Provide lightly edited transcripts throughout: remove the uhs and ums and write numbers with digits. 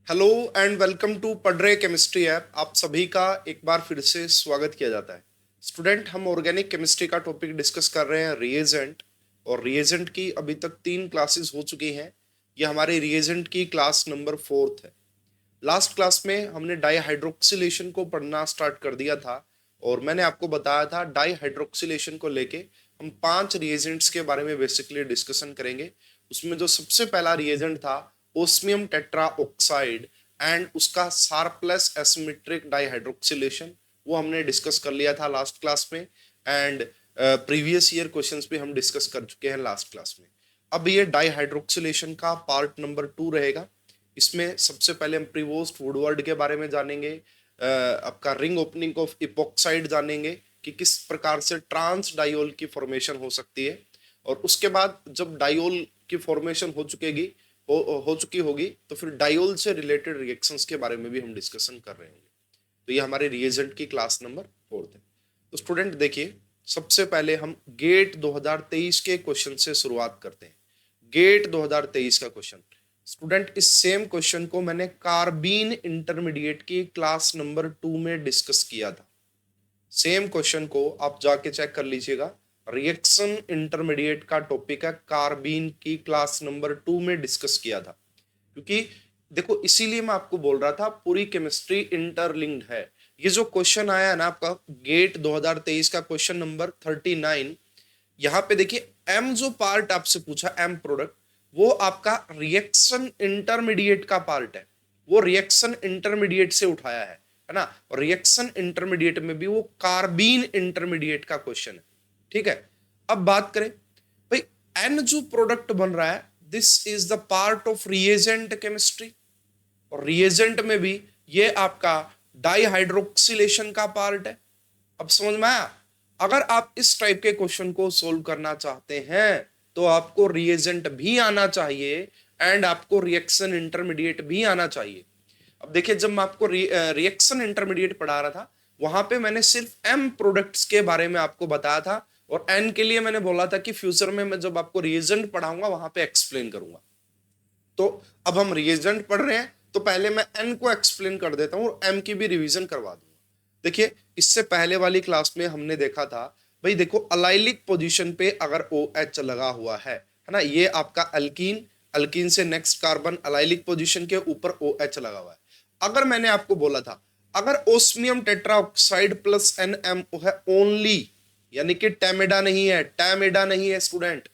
Hello and welcome to पढ़ रहे chemistry app. आप सभी का एक बार फिर से स्वागत किया जाता है। स्टूडेंट, हम ऑर्गेनिक केमिस्ट्री का टॉपिक डिस्कस कर रहे हैं, रिएजेंट। और रिएजेंट की अभी तक 3 क्लासेस हो चुकी हैं। ये हमारे रिएजेंट की क्लास नंबर 4 है। लास्ट क्लास में हमने डाईहाइड्रोक्सिलेशन को पढ़ना स्टार्ट कर दिया था और मैंने आपको बताया था डाईहाइड्रोक्सिलेशन को लेके हम 5 रिएजेंट्स के बारे में बेसिकली डिस्कशन करेंगे। उसमें जो सबसे पहला रिएजेंट था ओस्मियम टेट्रा ऑक्साइड एंड उसका शार्पलेस एसिमेट्रिक डाईहाइड्रोक्सिलेशन, वो हमने डिस्कस कर लिया था लास्ट क्लास में। एंड प्रीवियस ईयर क्वेश्चंस भी हम डिस्कस कर चुके हैं लास्ट क्लास में। अब ये डाईहाइड्रोक्सिलेशन का पार्ट नंबर 2 रहेगा। इसमें सबसे पहले हम प्रीवोस्ट वुडवर्ड के बारे में जानेंगे, आपका रिंग ओपनिंग ऑफ इपोक्साइड जानेंगे कि किस प्रकार से ट्रांस डायोल की फॉर्मेशन हो सकती है। और उसके बाद जब डायोल की फॉर्मेशन हो चुकी होगी तो फिर डायोल से रिलेटेड रिएक्शंस के बारे में भी हम डिस्कशन कर रहे होंगे। तो ये हमारे रिएजेंट की क्लास नंबर 4 है। तो स्टूडेंट देखिए, सबसे पहले हम गेट 2023 के क्वेश्चन से शुरुआत करते हैं। गेट 2023 का क्वेश्चन स्टूडेंट, इस सेम क्वेश्चन को मैंने कार्बीन इंटरमीडिएट की क्लास नंबर 2 में डिस्कस किया था। सेम क्वेश्चन को आप जाके चेक कर लीजिएगा। रिएक्शन इंटरमीडिएट का टॉपिक है, कार्बीन की क्लास नंबर 2 में डिस्कस किया था। क्योंकि देखो, इसीलिए मैं आपको बोल रहा था पूरी केमिस्ट्री इंटरलिंक्ड है। ये जो क्वेश्चन आया है ना आपका गेट 2023 का क्वेश्चन नंबर 39, यहाँ पे देखिए एम जो पार्ट आपसे पूछा, एम प्रोडक्ट, वो आपका रिएक्शन इंटरमीडिएट का पार्ट है। वो रिएक्शन इंटरमीडिएट से उठाया है ना। और रिएक्शन इंटरमीडिएट में भी वो कार्बीन इंटरमीडिएट का क्वेश्चन है। ठीक है, अब बात करें भाई, एन जो प्रोडक्ट बन रहा है, this is the part of reagent chemistry. और रिएजेंट में भी ये आपका डाईहाइड्रोक्सिलेशन का पार्ट है। अब समझ में आया? अगर आप इस टाइप के क्वेश्चन को सोल्व करना चाहते हैं तो आपको रिएजेंट भी आना चाहिए एंड आपको रिएक्शन इंटरमीडिएट भी आना चाहिए। अब देखिए, जब मैं आपको रिएक्शन इंटरमीडिएट पढ़ा रहा था, वहां पे मैंने सिर्फ एम प्रोडक्ट्स के बारे में आपको बताया था और एन के लिए मैंने बोला था कि फ्यूचर में मैं जब आपको रिएजेंट पढ़ाऊंगा वहां पे एक्सप्लेन करूंगा। तो अब हम रिएजेंट पढ़ रहे हैं तो पहले मैं एन को एक्सप्लेन कर देता हूं और एम की भी रिवीजन करवा दूंगा। देखिए, इससे पहले वाली क्लास में हमने देखा था भाई, देखो अलाइलिक पोजीशन पे अगर ओ एच लगा हुआ है ना, ये आपका अल्कीन, अल्कीन से नेक्स्ट कार्बन, अलाइलिक पोजीशन के ऊपर ओ एच लगा हुआ है। अगर मैंने आपको बोला था अगर osmium tetroxide plus N M है ओनली, यानी कि टेमेडा नहीं है, टेमेडा नहीं है student,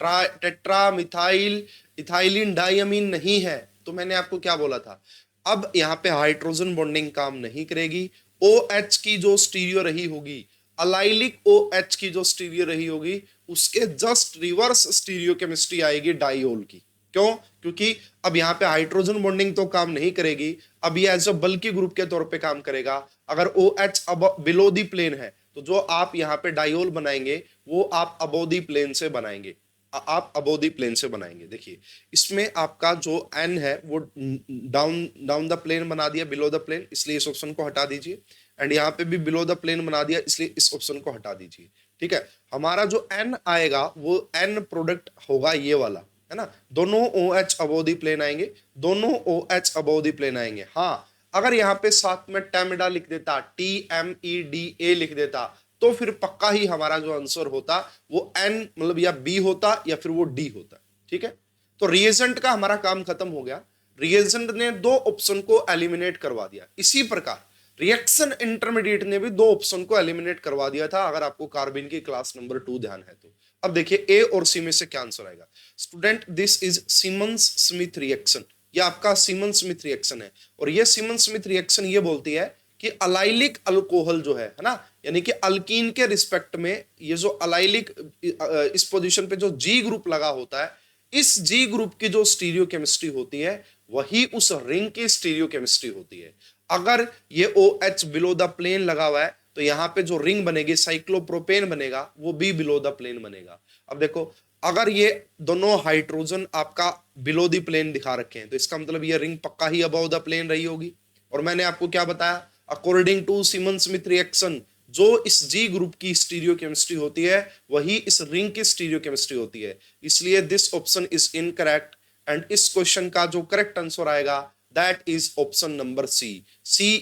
tetra methyl ethylene diamine नहीं है, तो मैंने आपको क्या बोला था, अब यहाँ पे हाइड्रोजन बॉन्डिंग काम नहीं करेगी। ओ एच की जो स्टीरियो रही होगी, अलाइलिक ओ एच की जो स्टीरियो रही होगी, उसके जस्ट रिवर्स स्टीरियो केमिस्ट्री आएगी डाइओल की। क्यों? क्योंकि अब यहाँ पे हाइड्रोजन बॉन्डिंग तो काम नहीं करेगी, अब ये एज अ बल्कि ग्रुप के तौर पे काम करेगा। अगर ओ एच अब बिलो दी प्लेन है तो जो आप यहाँ पे डाइओल बनाएंगे वो आप अबो दी प्लेन से बनाएंगे, आप अबोदी प्लेन से बनाएंगे। देखिए, इसमें आपका जो एन है वो डाउन डाउन द प्लेन बना दिया, बिलो द प्लेन, इसलिए इस ऑप्शन को हटा दीजिए। एंड यहाँ पे भी बिलो द प्लेन बना दिया, इसलिए इस ऑप्शन को हटा दीजिए। ठीक है, हमारा जो एन आएगा वो एन प्रोडक्ट होगा ये वाला, है ना। दोनों ओ एच अबोदी प्लेन आएंगे, दोनों ओ एच अबोदी प्लेन आएंगे। हाँ, अगर यहाँ पे साथ में टेमिडा लिख देता, TMEDA लिख देता, तो फिर पक्का ही हमारा जो आंसर होता वो एन मतलब या बी होता या फिर वो डी होता। ठीक है, तो रिएजेंट का हमारा काम खत्म हो गया। रिएजेंट ने 2 ऑप्शन को एलिमिनेट करवा दिया। इसी प्रकार रिएक्शन इंटरमीडिएट ने भी 2 ऑप्शन को एलिमिनेट करवा दिया था, अगर आपको कार्बिन की क्लास नंबर 2 ध्यान है तो। अब देखिए ए और सी में से क्या आंसर आएगा। Student, this is Siemens Smith reaction, ये आपका सीमंस स्मिथ रिएक्शन है। और ये सीमंस स्मिथ रिएक्शन ये बोलती है कि अलाइलिक अल्कोहल जो है ना, यानी कि अल्कीन के रिस्पेक्ट में ये जो अलाइलिक इस पोजीशन पे जो जी ग्रुप लगा होता है, इस जी ग्रुप की जो स्टीरियो केमिस्ट्री होती है वही उस रिंग की स्टीरियो केमिस्ट्री होती है। अगर ये O H below the plane लगा हुआ है तो यहाँ पे जो रिंग बनेगी साइक्लोप्रोपेन बनेगा, वो भी बिलो द प्लेन बनेगा। अब देखो, अगर ये दोनों हाइड्रोजन आपका बिलो द प्लेन दिखा रखे हैं तो इसका मतलब ये रिंग पक्का ही अबव द प्लेन रही होगी। और मैंने आपको क्या बताया, according to Simmons Smith reaction, जो इस जी ग्रुप की स्टीरियो केमिस्ट्री होती है वही इस रिंग की स्टीरियो केमिस्ट्री होती है। इसलिए this option is incorrect and इस क्वेश्चन का जो करेक्ट आंसर आएगा that is option number C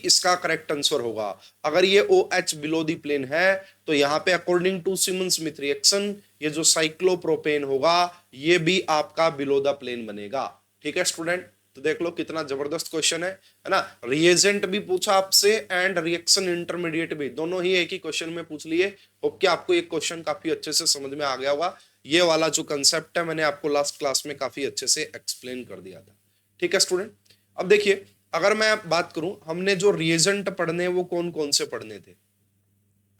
इसका करेक्ट आंसर होगा। अगर ये OH बिलो द प्लेन है तो यहाँ पे अकॉर्डिंग टू सिमन स्मिथ रिएक्शन ये जो साइक्लोप्रोपेन होगा ये भी आपका बिलो द प्लेन बनेगा। ठीक है स्टूडेंट, तो देख लो कितना जबरदस्त क्वेश्चन है ना। रिएजेंट भी पूछा आपसे एंड रिएक्शन इंटरमीडिएट भी, दोनों ही एक ही क्वेश्चन में पूछ लिए। होप कि आपको ये क्वेश्चन काफी अच्छे से समझ में आ गया होगा। ये वाला जो कंसेप्ट है मैंने आपको लास्ट क्लास में काफी अच्छे से एक्सप्लेन कर दिया था। ठीक है स्टूडेंट, अब देखिए अगर मैं बात करूं हमने जो रिएजेंट पढ़ने वो कौन कौन से पढ़ने थे।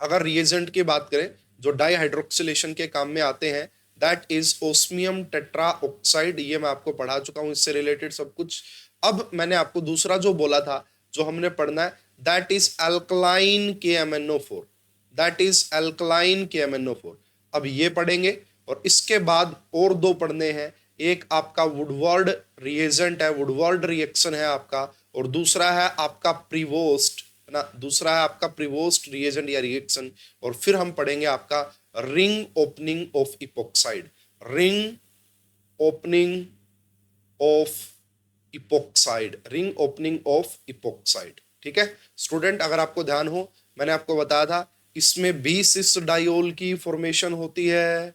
अगर रिएजेंट की बात करें जो डाइहाइड्रोक्सिलेशन के काम में आते हैं that is osmium tetra oxide, ये मैं आपको पढ़ा चुका हूं, इससे रिलेटेड सब कुछ। अब मैंने आपको दूसरा जो बोला था जो हमने पढ़ना है that is alkaline KMnO4, that is alkaline KMnO4। अब ये पढ़ेंगे और इसके बाद और दो पढ़ने हैं, एक आपका वुडवर्ड रिएजेंट है, वुडवर्ड रिएक्शन है आपका, और दूसरा है आपका प्रीवोस्ट है ना, दूसरा है आपका प्रीवोस्ट रिएजेंट या रिएक्शन। और फिर हम पढ़ेंगे आपका ring opening of epoxide, ring opening of epoxide, ring opening of epoxide. ठीक है स्टूडेंट, अगर आपको ध्यान हो मैंने आपको बताया था इसमें भी सिस डायोल की फॉर्मेशन होती है,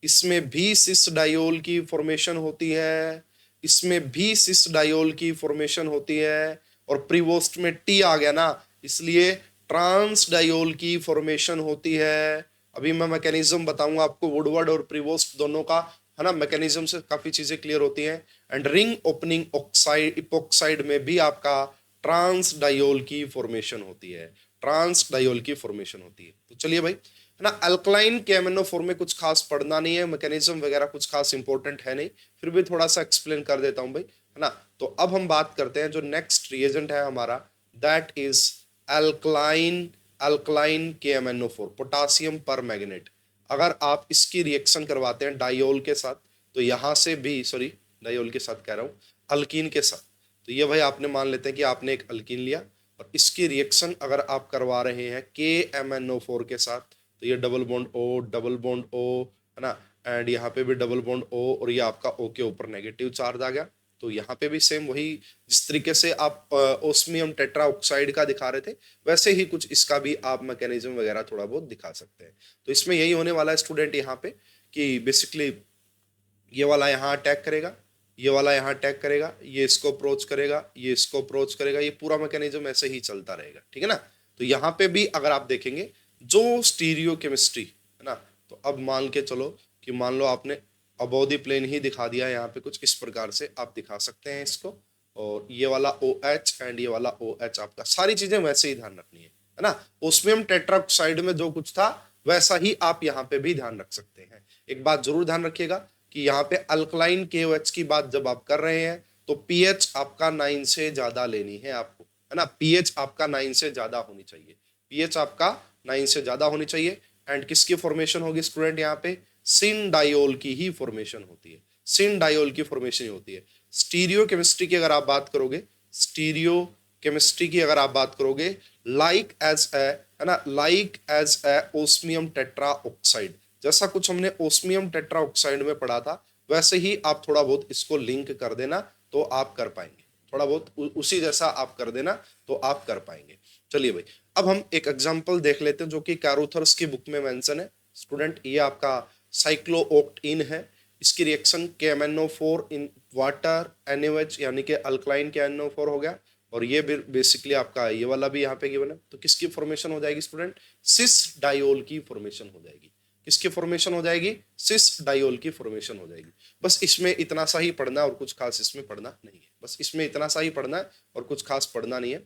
इसमें भी सिस डायोल की फॉर्मेशन होती है, इसमें भी सिस डायोल की फॉर्मेशन होती है, और प्रीवोस्ट में टी आ गया ना इसलिए ट्रांस डायोल की फॉर्मेशन होती है। अभी मैं मैकेनिज्म बताऊंगा आपको वुडवर्ड और प्रीवोस्ट दोनों का है ना, मैकेनिज्म से काफी चीजें क्लियर होती हैं। And ring opening oxide epoxide में भी आपका ट्रांस डायोल की फॉर्मेशन होती है, ट्रांस डायोल की फॉर्मेशन होती है। तो चलिए भाई है ना, अल्कलाइन KMnO4 में कुछ खास पढ़ना नहीं है, मैकेनिज्म वगैरह कुछ खास इंपॉर्टेंट है नहीं, फिर भी थोड़ा सा एक्सप्लेन कर देता हूं भाई है ना। तो अब हम बात करते हैं जो नेक्स्ट रिएजेंट है हमारा that is alkaline KMnO4, potassium पर मैग्नेट। अगर आप इसकी रिएक्शन करवाते हैं डायोल के साथ तो यहां से भी, सॉरी डायोल के साथ कह रहा हूं, अल्कीन के साथ, तो ये भाई आपने मान लेते हैं कि आपने एक अल्कीन लिया और इसकी रिएक्शन अगर आप करवा रहे हैं KMnO4 के साथ तो ये डबल बॉन्ड O है ना, एंड यहाँ पे भी डबल बॉन्ड O, और ये आपका O के ऊपर नेगेटिव चार्ज आ गया। तो यहाँ पे भी सेम वही जिस तरीके से आप ओस्मियम टेट्रा ऑक्साइड का दिखा रहे थे वैसे ही कुछ इसका भी आप मैकेनिज्म वगैरह थोड़ा बहुत दिखा सकते हैं। तो इसमें यही होने वाला है स्टूडेंट यहाँ पे कि बेसिकली ये वाला यहाँ अटैक करेगा, ये वाला यहाँ अटैक करेगा, ये इसको अप्रोच करेगा, ये इसको अप्रोच करेगा, ये पूरा मैकेनिज्म ऐसे ही चलता रहेगा। ठीक है ना, तो यहाँ पे भी अगर आप देखेंगे जो स्टीरियो केमिस्ट्री है ना, तो अब मान के चलो कि मान लो आपने अबव द प्लेन ही दिखा दिया, यहाँ पे कुछ इस प्रकार से आप दिखा सकते हैं इसको, और ये वाला OH एंड ये वाला OH आपका, सारी चीजें वैसे ही ध्यान रखनी है ना। ओस्मियम टेट्राऑक्साइड में जो कुछ था वैसा ही आप यहाँ पे भी ध्यान रख सकते हैं। एक बात जरूर ध्यान रखिएगा कि यहाँ पे अल्कलाइन KOH की बात जब आप कर रहे हैं तो pH आपका 9 से ज्यादा लेनी है आपको, है ना, pH आपका 9 से ज्यादा होनी चाहिए, pH आपका 9 से ज्यादा होनी चाहिए। एंड किसकी फॉर्मेशन होगी स्टूडेंट, यहाँ पे सिन डायोल की ही फॉर्मेशन होती है, सिन डायोल की फॉर्मेशन होती है। स्टीरियो केमिस्ट्री की अगर आप बात करोगे, स्टीरियो केमिस्ट्री की अगर आप बात करोगे लाइक एज ए, है ना, like as a osmium tetra oxide, जैसा कुछ हमने ओस्मियम टेट्रा ऑक्साइड में पढ़ा था वैसे ही आप थोड़ा बहुत इसको लिंक कर देना तो आप कर पाएंगे, थोड़ा बहुत उसी जैसा आप कर देना तो आप कर पाएंगे। चलिए भाई अब हम एक एग्जांपल देख लेते हैं जो कि कैरोथर्स की बुक में मेंशन है स्टूडेंट। ये आपका साइक्लोओक्टेन है, इसकी reaction KMnO4 in water NaOH यानी कि अल्कलाइन KMnO4 हो गया, और ये बेसिकली आपका ये वाला भी यहाँ पे गिवन है। तो किसकी फॉर्मेशन हो जाएगी स्टूडेंट, सिस डायोल की फॉर्मेशन हो जाएगी। किसकी फॉर्मेशन हो जाएगी, सिस डायोल की फॉर्मेशन हो जाएगी। बस इसमें इतना सा ही पढ़ना और कुछ खास इसमें पढ़ना नहीं है, बस इसमें इतना सा ही पढ़ना है और कुछ खास पढ़ना नहीं है।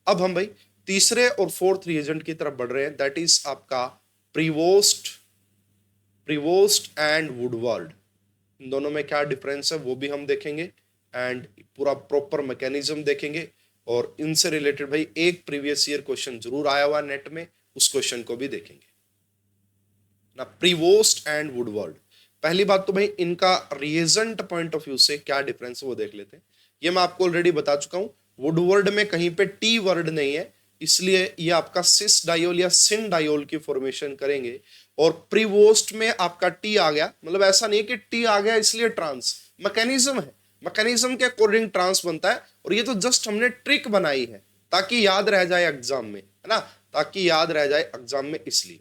अब हम भाई तीसरे और फोर्थ रिएजेंट की तरफ बढ़ रहे हैं दैट इज आपका प्रीवोस्ट एंड वुडवर्ड। इन दोनों में क्या डिफरेंस है वो भी हम देखेंगे एंड पूरा प्रॉपर मैकेनिज्म देखेंगे, और इनसे रिलेटेड भाई एक प्रीवियस ईयर क्वेश्चन जरूर आया हुआ नेट में, उस क्वेश्चन को भी देखेंगे ना। प्रीवोस्ट एंड वुडवर्ड, पहली बात तो भाई इनका रिएजेंट पॉइंट ऑफ व्यू से क्या डिफरेंस है वो देख लेते हैं। ये मैं आपको ऑलरेडी बता चुका हूं, वुडवर्ड में कहीं पे टी वर्ड नहीं है इसलिए ये आपका सिस डायोल या सिन डायोल की फॉर्मेशन करेंगे, और प्रीवोस्ट में आपका टी आ गया, मतलब ऐसा नहीं है कि टी आ गया इसलिए ट्रांस, मैकेनिज्म है मैकेनिज्म के अकॉर्डिंग ट्रांस बनता है, और ये तो जस्ट हमने ट्रिक बनाई है ताकि याद रह जाए एग्जाम में, है ना, ताकि याद रह जाए एग्जाम में, इसलिए।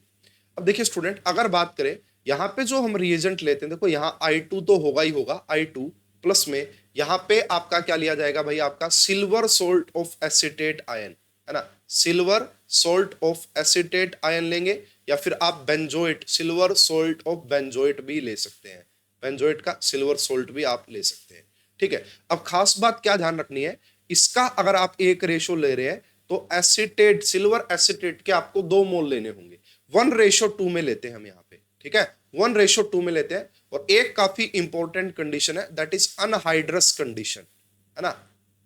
अब देखिए स्टूडेंट, अगर बात करें यहाँ पे जो हम रिएजेंट लेते हैं, देखो यहाँ I2 तो होगा ही होगा, I2 प्लस में यहाँ पे आपका क्या लिया जाएगा भाई, आपका silver salt of acetate ion, है ना, silver salt of acetate ion लेंगे, या फिर आप benzoate, silver salt of benzoate भी ले सकते हैं, बेंजोइट का सिल्वर सोल्ट भी आप ले सकते हैं, ठीक है। अब खास बात क्या ध्यान रखनी है, इसका अगर आप एक रेशो ले रहे हैं तो एसीटेट, सिल्वर एसीटेट के आपको 2 मोल लेने होंगे, 1:2 में लेते हैं हम यहाँ पे, ठीक है, 1:2 में लेते हैं। और एक काफी इंपॉर्टेंट कंडीशन है, दैट इज अनहाइड्रस कंडीशन, है ना,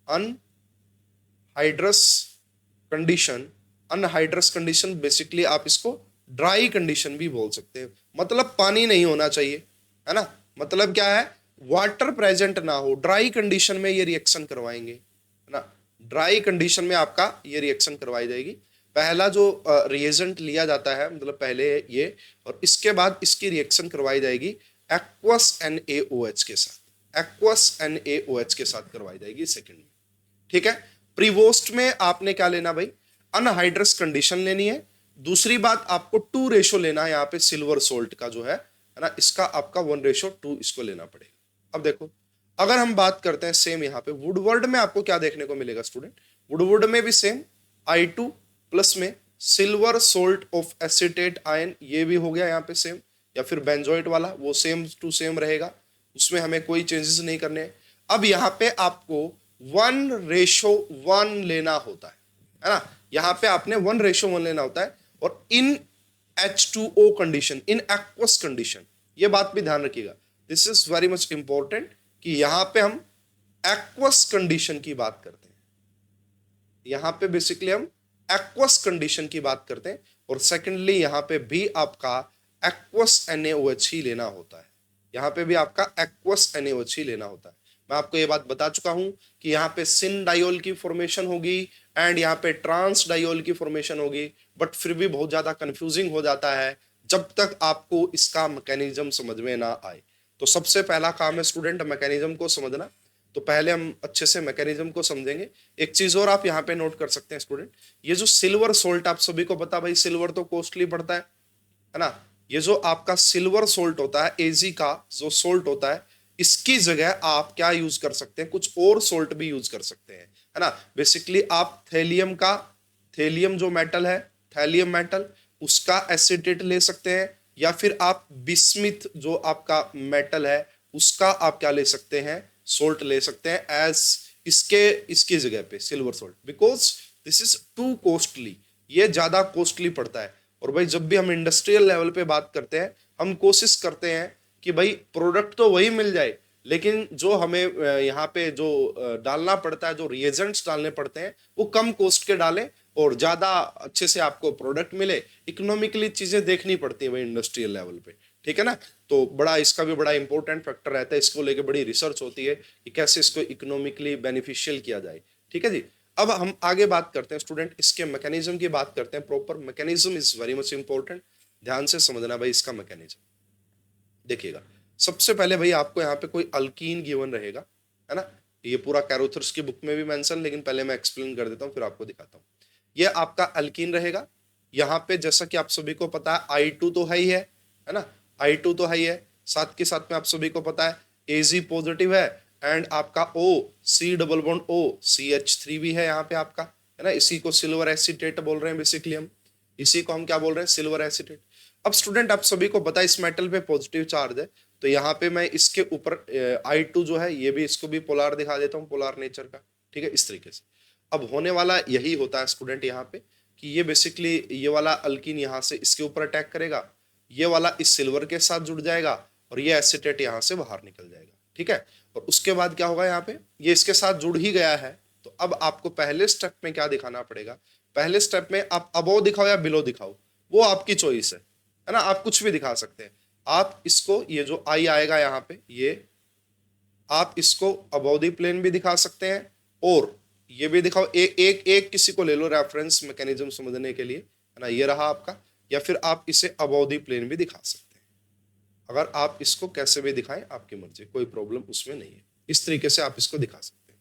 anhydrous condition. Anhydrous condition basically आप इसको ड्राई कंडीशन भी बोल सकते हैं, मतलब पानी नहीं होना चाहिए, है ना, मतलब क्या है, वाटर प्रेजेंट ना हो, ड्राई कंडीशन में ये रिएक्शन करवाएंगे, है ना, ड्राई कंडीशन में आपका ये रिएक्शन करवाई जाएगी। पहला जो रिएजेंट लिया जाता है, मतलब पहले ये, और इसके बाद इसकी रिएक्शन करवाई जाएगी एक्वस NaOH के साथ, एक्वस NaOH के साथ करवाई जाएगी सेकंड में, ठीक है। प्रीवोस्ट में आपने क्या लेना भाई, अनहाइड्रस कंडीशन लेनी है। दूसरी बात, आपको 2 रेशो लेना है यहाँ पे, सिल्वर सोल्ट का जो है ना, इसका आपका 1:2 इसको लेना पड़ेगा। अब देखो, अगर हम बात करते हैं सेम यहाँ पे वुडवर्ड में, आपको क्या देखने को मिलेगा स्टूडेंट, वुडवर्ड में भी सेम I2 प्लस में silver salt of acetate ion, ये भी हो गया यहाँ पे सेम, या फिर बेंजोइट वाला वो सेम टू सेम रहेगा, उसमें हमें कोई चेंजेस नहीं करने हैं। अब यहाँ पे आपको 1:1 लेना होता है ना, यहाँ पे आपने 1:1 लेना होता है, और इन H2O condition, in aqueous condition, ये बात भी ध्यान रखिएगा, this is very much important कि यहाँ पे हम एक्वस कंडीशन की बात करते हैं, यहाँ पे बेसिकली हम एक्वस कंडीशन की बात करते हैं, और सेकेंडली यहाँ पे भी आपका एक्वस NaOH ही लेना होता है, यहाँ पे भी आपका एक्वस NaOH ही लेना होता है। मैं आपको ये बात बता चुका हूं कि यहाँ पे सिन डायोल की फॉर्मेशन होगी एंड यहाँ पे ट्रांस डायोल की फॉर्मेशन होगी, बट फिर भी बहुत ज्यादा कंफ्यूजिंग हो जाता है जब तक आपको इसका मैकेनिज्म समझ में ना आए। तो सबसे पहला काम है स्टूडेंट मैकेनिज्म को समझना, तो पहले हम अच्छे से मैकेनिज्म को समझेंगे। एक चीज और आप यहाँ पे नोट कर सकते हैं स्टूडेंट, ये जो सिल्वर सोल्ट, आप सभी को पता भाई सिल्वर तो कॉस्टली पड़ता है ना, ये जो आपका सिल्वर सोल्ट होता है, Ag का जो सोल्ट होता है, इसकी जगह आप क्या यूज कर सकते हैं, कुछ और सोल्ट भी यूज कर सकते हैं, है ना। बेसिकली आप थैलियम का, थैलियम जो मेटल है, थैलियम मेटल, उसका एसिटेट ले सकते हैं, या फिर आप बिस्मिथ जो आपका मेटल है उसका आप क्या ले सकते हैं, सोल्ट ले सकते हैं एज इसकी जगह पे silver salt, because this is to costly, ये ज्यादा कॉस्टली पड़ता है। और भाई जब भी हम इंडस्ट्रियल लेवल पे बात करते हैं, हम कोशिश करते हैं कि भाई प्रोडक्ट तो वही मिल जाए, लेकिन जो हमें यहाँ पे जो डालना पड़ता है, जो रिएजेंट्स डालने पड़ते हैं, वो कम कॉस्ट के डालें और ज्यादा अच्छे से आपको प्रोडक्ट मिले। इकोनॉमिकली चीजें देखनी पड़ती है भाई इंडस्ट्रियल लेवल पे, ठीक है ना। तो बड़ा इसका भी बड़ा इंपॉर्टेंट फैक्टर रहता है, इसको लेके बड़ी रिसर्च होती है कि कैसे इसको इकोनॉमिकली बेनिफिशियल किया जाए, ठीक है जी। अब हम आगे बात करते हैं स्टूडेंट, इसके मैकेनिज्म की बात करते हैं। Proper mechanism is very much important, ध्यान से समझना भाई इसका मैकेनिज्म। देखिएगा, सबसे पहले भाई आपको यहाँ पे कोई अल्कीन गिवन रहेगा, है ना, ये पूरा कैरोथर्स की बुक में भी मेंशन, लेकिन पहले मैं एक्सप्लेन कर देता हूँ फिर आपको दिखाता हूँ। ये आपका अल्कीन रहेगा, यहाँ पे जैसा कि आप सभी को पता है I2 तो है ही है ना, I2 तो है ही है, साथ के साथ में आप सभी को पता है Ag पॉजिटिव है, एंड आपका O C double bond O CH3 भी है यहाँ पे आपका, है ना। इसी को सिल्वर एसीटेट बोल रहे हैं बेसिकली हम, इसी को हम क्या बोल रहे हैं, सिल्वर एसीटेट। अब स्टूडेंट आप सभी को पता है इस मेटल पे पॉजिटिव चार्ज है, तो यहाँ पे मैं इसके ऊपर I2 जो है ये भी, इसको भी पोलार दिखा देता हूँ, पोलार नेचर का, ठीक है, इस तरीके से। अब होने वाला यही होता है स्टूडेंट यहाँ पे कि ये बेसिकली ये वाला अल्कीन यहाँ से इसके ऊपर अटैक करेगा, ये वाला इस सिल्वर के साथ जुड़ जाएगा, और ये एसीटेट यहाँ से बाहर निकल जाएगा, ठीक है। और उसके बाद क्या होगा, यहाँ पे ये इसके साथ जुड़ ही गया है, तो अब आपको पहले स्टेप में क्या दिखाना पड़ेगा, पहले स्टेप में आप अबोव दिखाओ या बिलो दिखाओ, वो आपकी चॉइस है ना, आप कुछ भी दिखा सकते हैं। आप इसको, ये जो आई आएगा यहाँ पे, ये आप इसको अबोव द प्लेन भी दिखा सकते हैं, और ये भी दिखाओ, एक किसी को ले लो रेफरेंस मैकेनिज्म समझने के लिए, है ना, ये रहा आपका, या फिर आप इसे अबोव द प्लेन भी दिखा सकते हैं। अगर आप इसको कैसे भी दिखाएं आपकी मर्जी, कोई प्रॉब्लम उसमें नहीं है। इस तरीके से आप इसको दिखा सकते हैं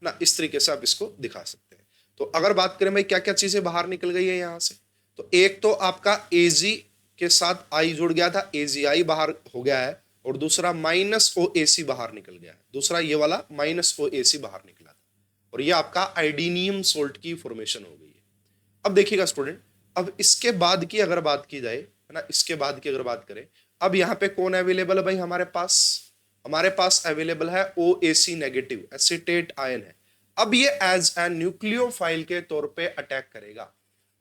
ना, इस तरीके से आप इसको दिखा सकते हैं। तो अगर बात करें भाई क्या क्या चीजें बाहर निकल गई है यहां से, तो एक तो आपका एजी के साथ आई जुड़ गया था, एजी आई बाहर हो गया है, और दूसरा माइनस ओ ए सी बाहर निकल गया है, दूसरा ये वाला माइनस ओ ए सी बाहर निकला था, और ये आपका आइडिनियम सोल्ट की फॉर्मेशन हो गई है। अब देखिएगा स्टूडेंट, अब इसके बाद की अगर बात की जाए है ना, इसके बाद की अगर बात करें, अब यहाँ पे कौन अवेलेबल है भाई हमारे पास अवेलेबल है ओ ए सी नेगेटिव एसीटेट आयन है। अब ये एज ए न्यूक्लियोफाइल के तौर पे अटैक करेगा,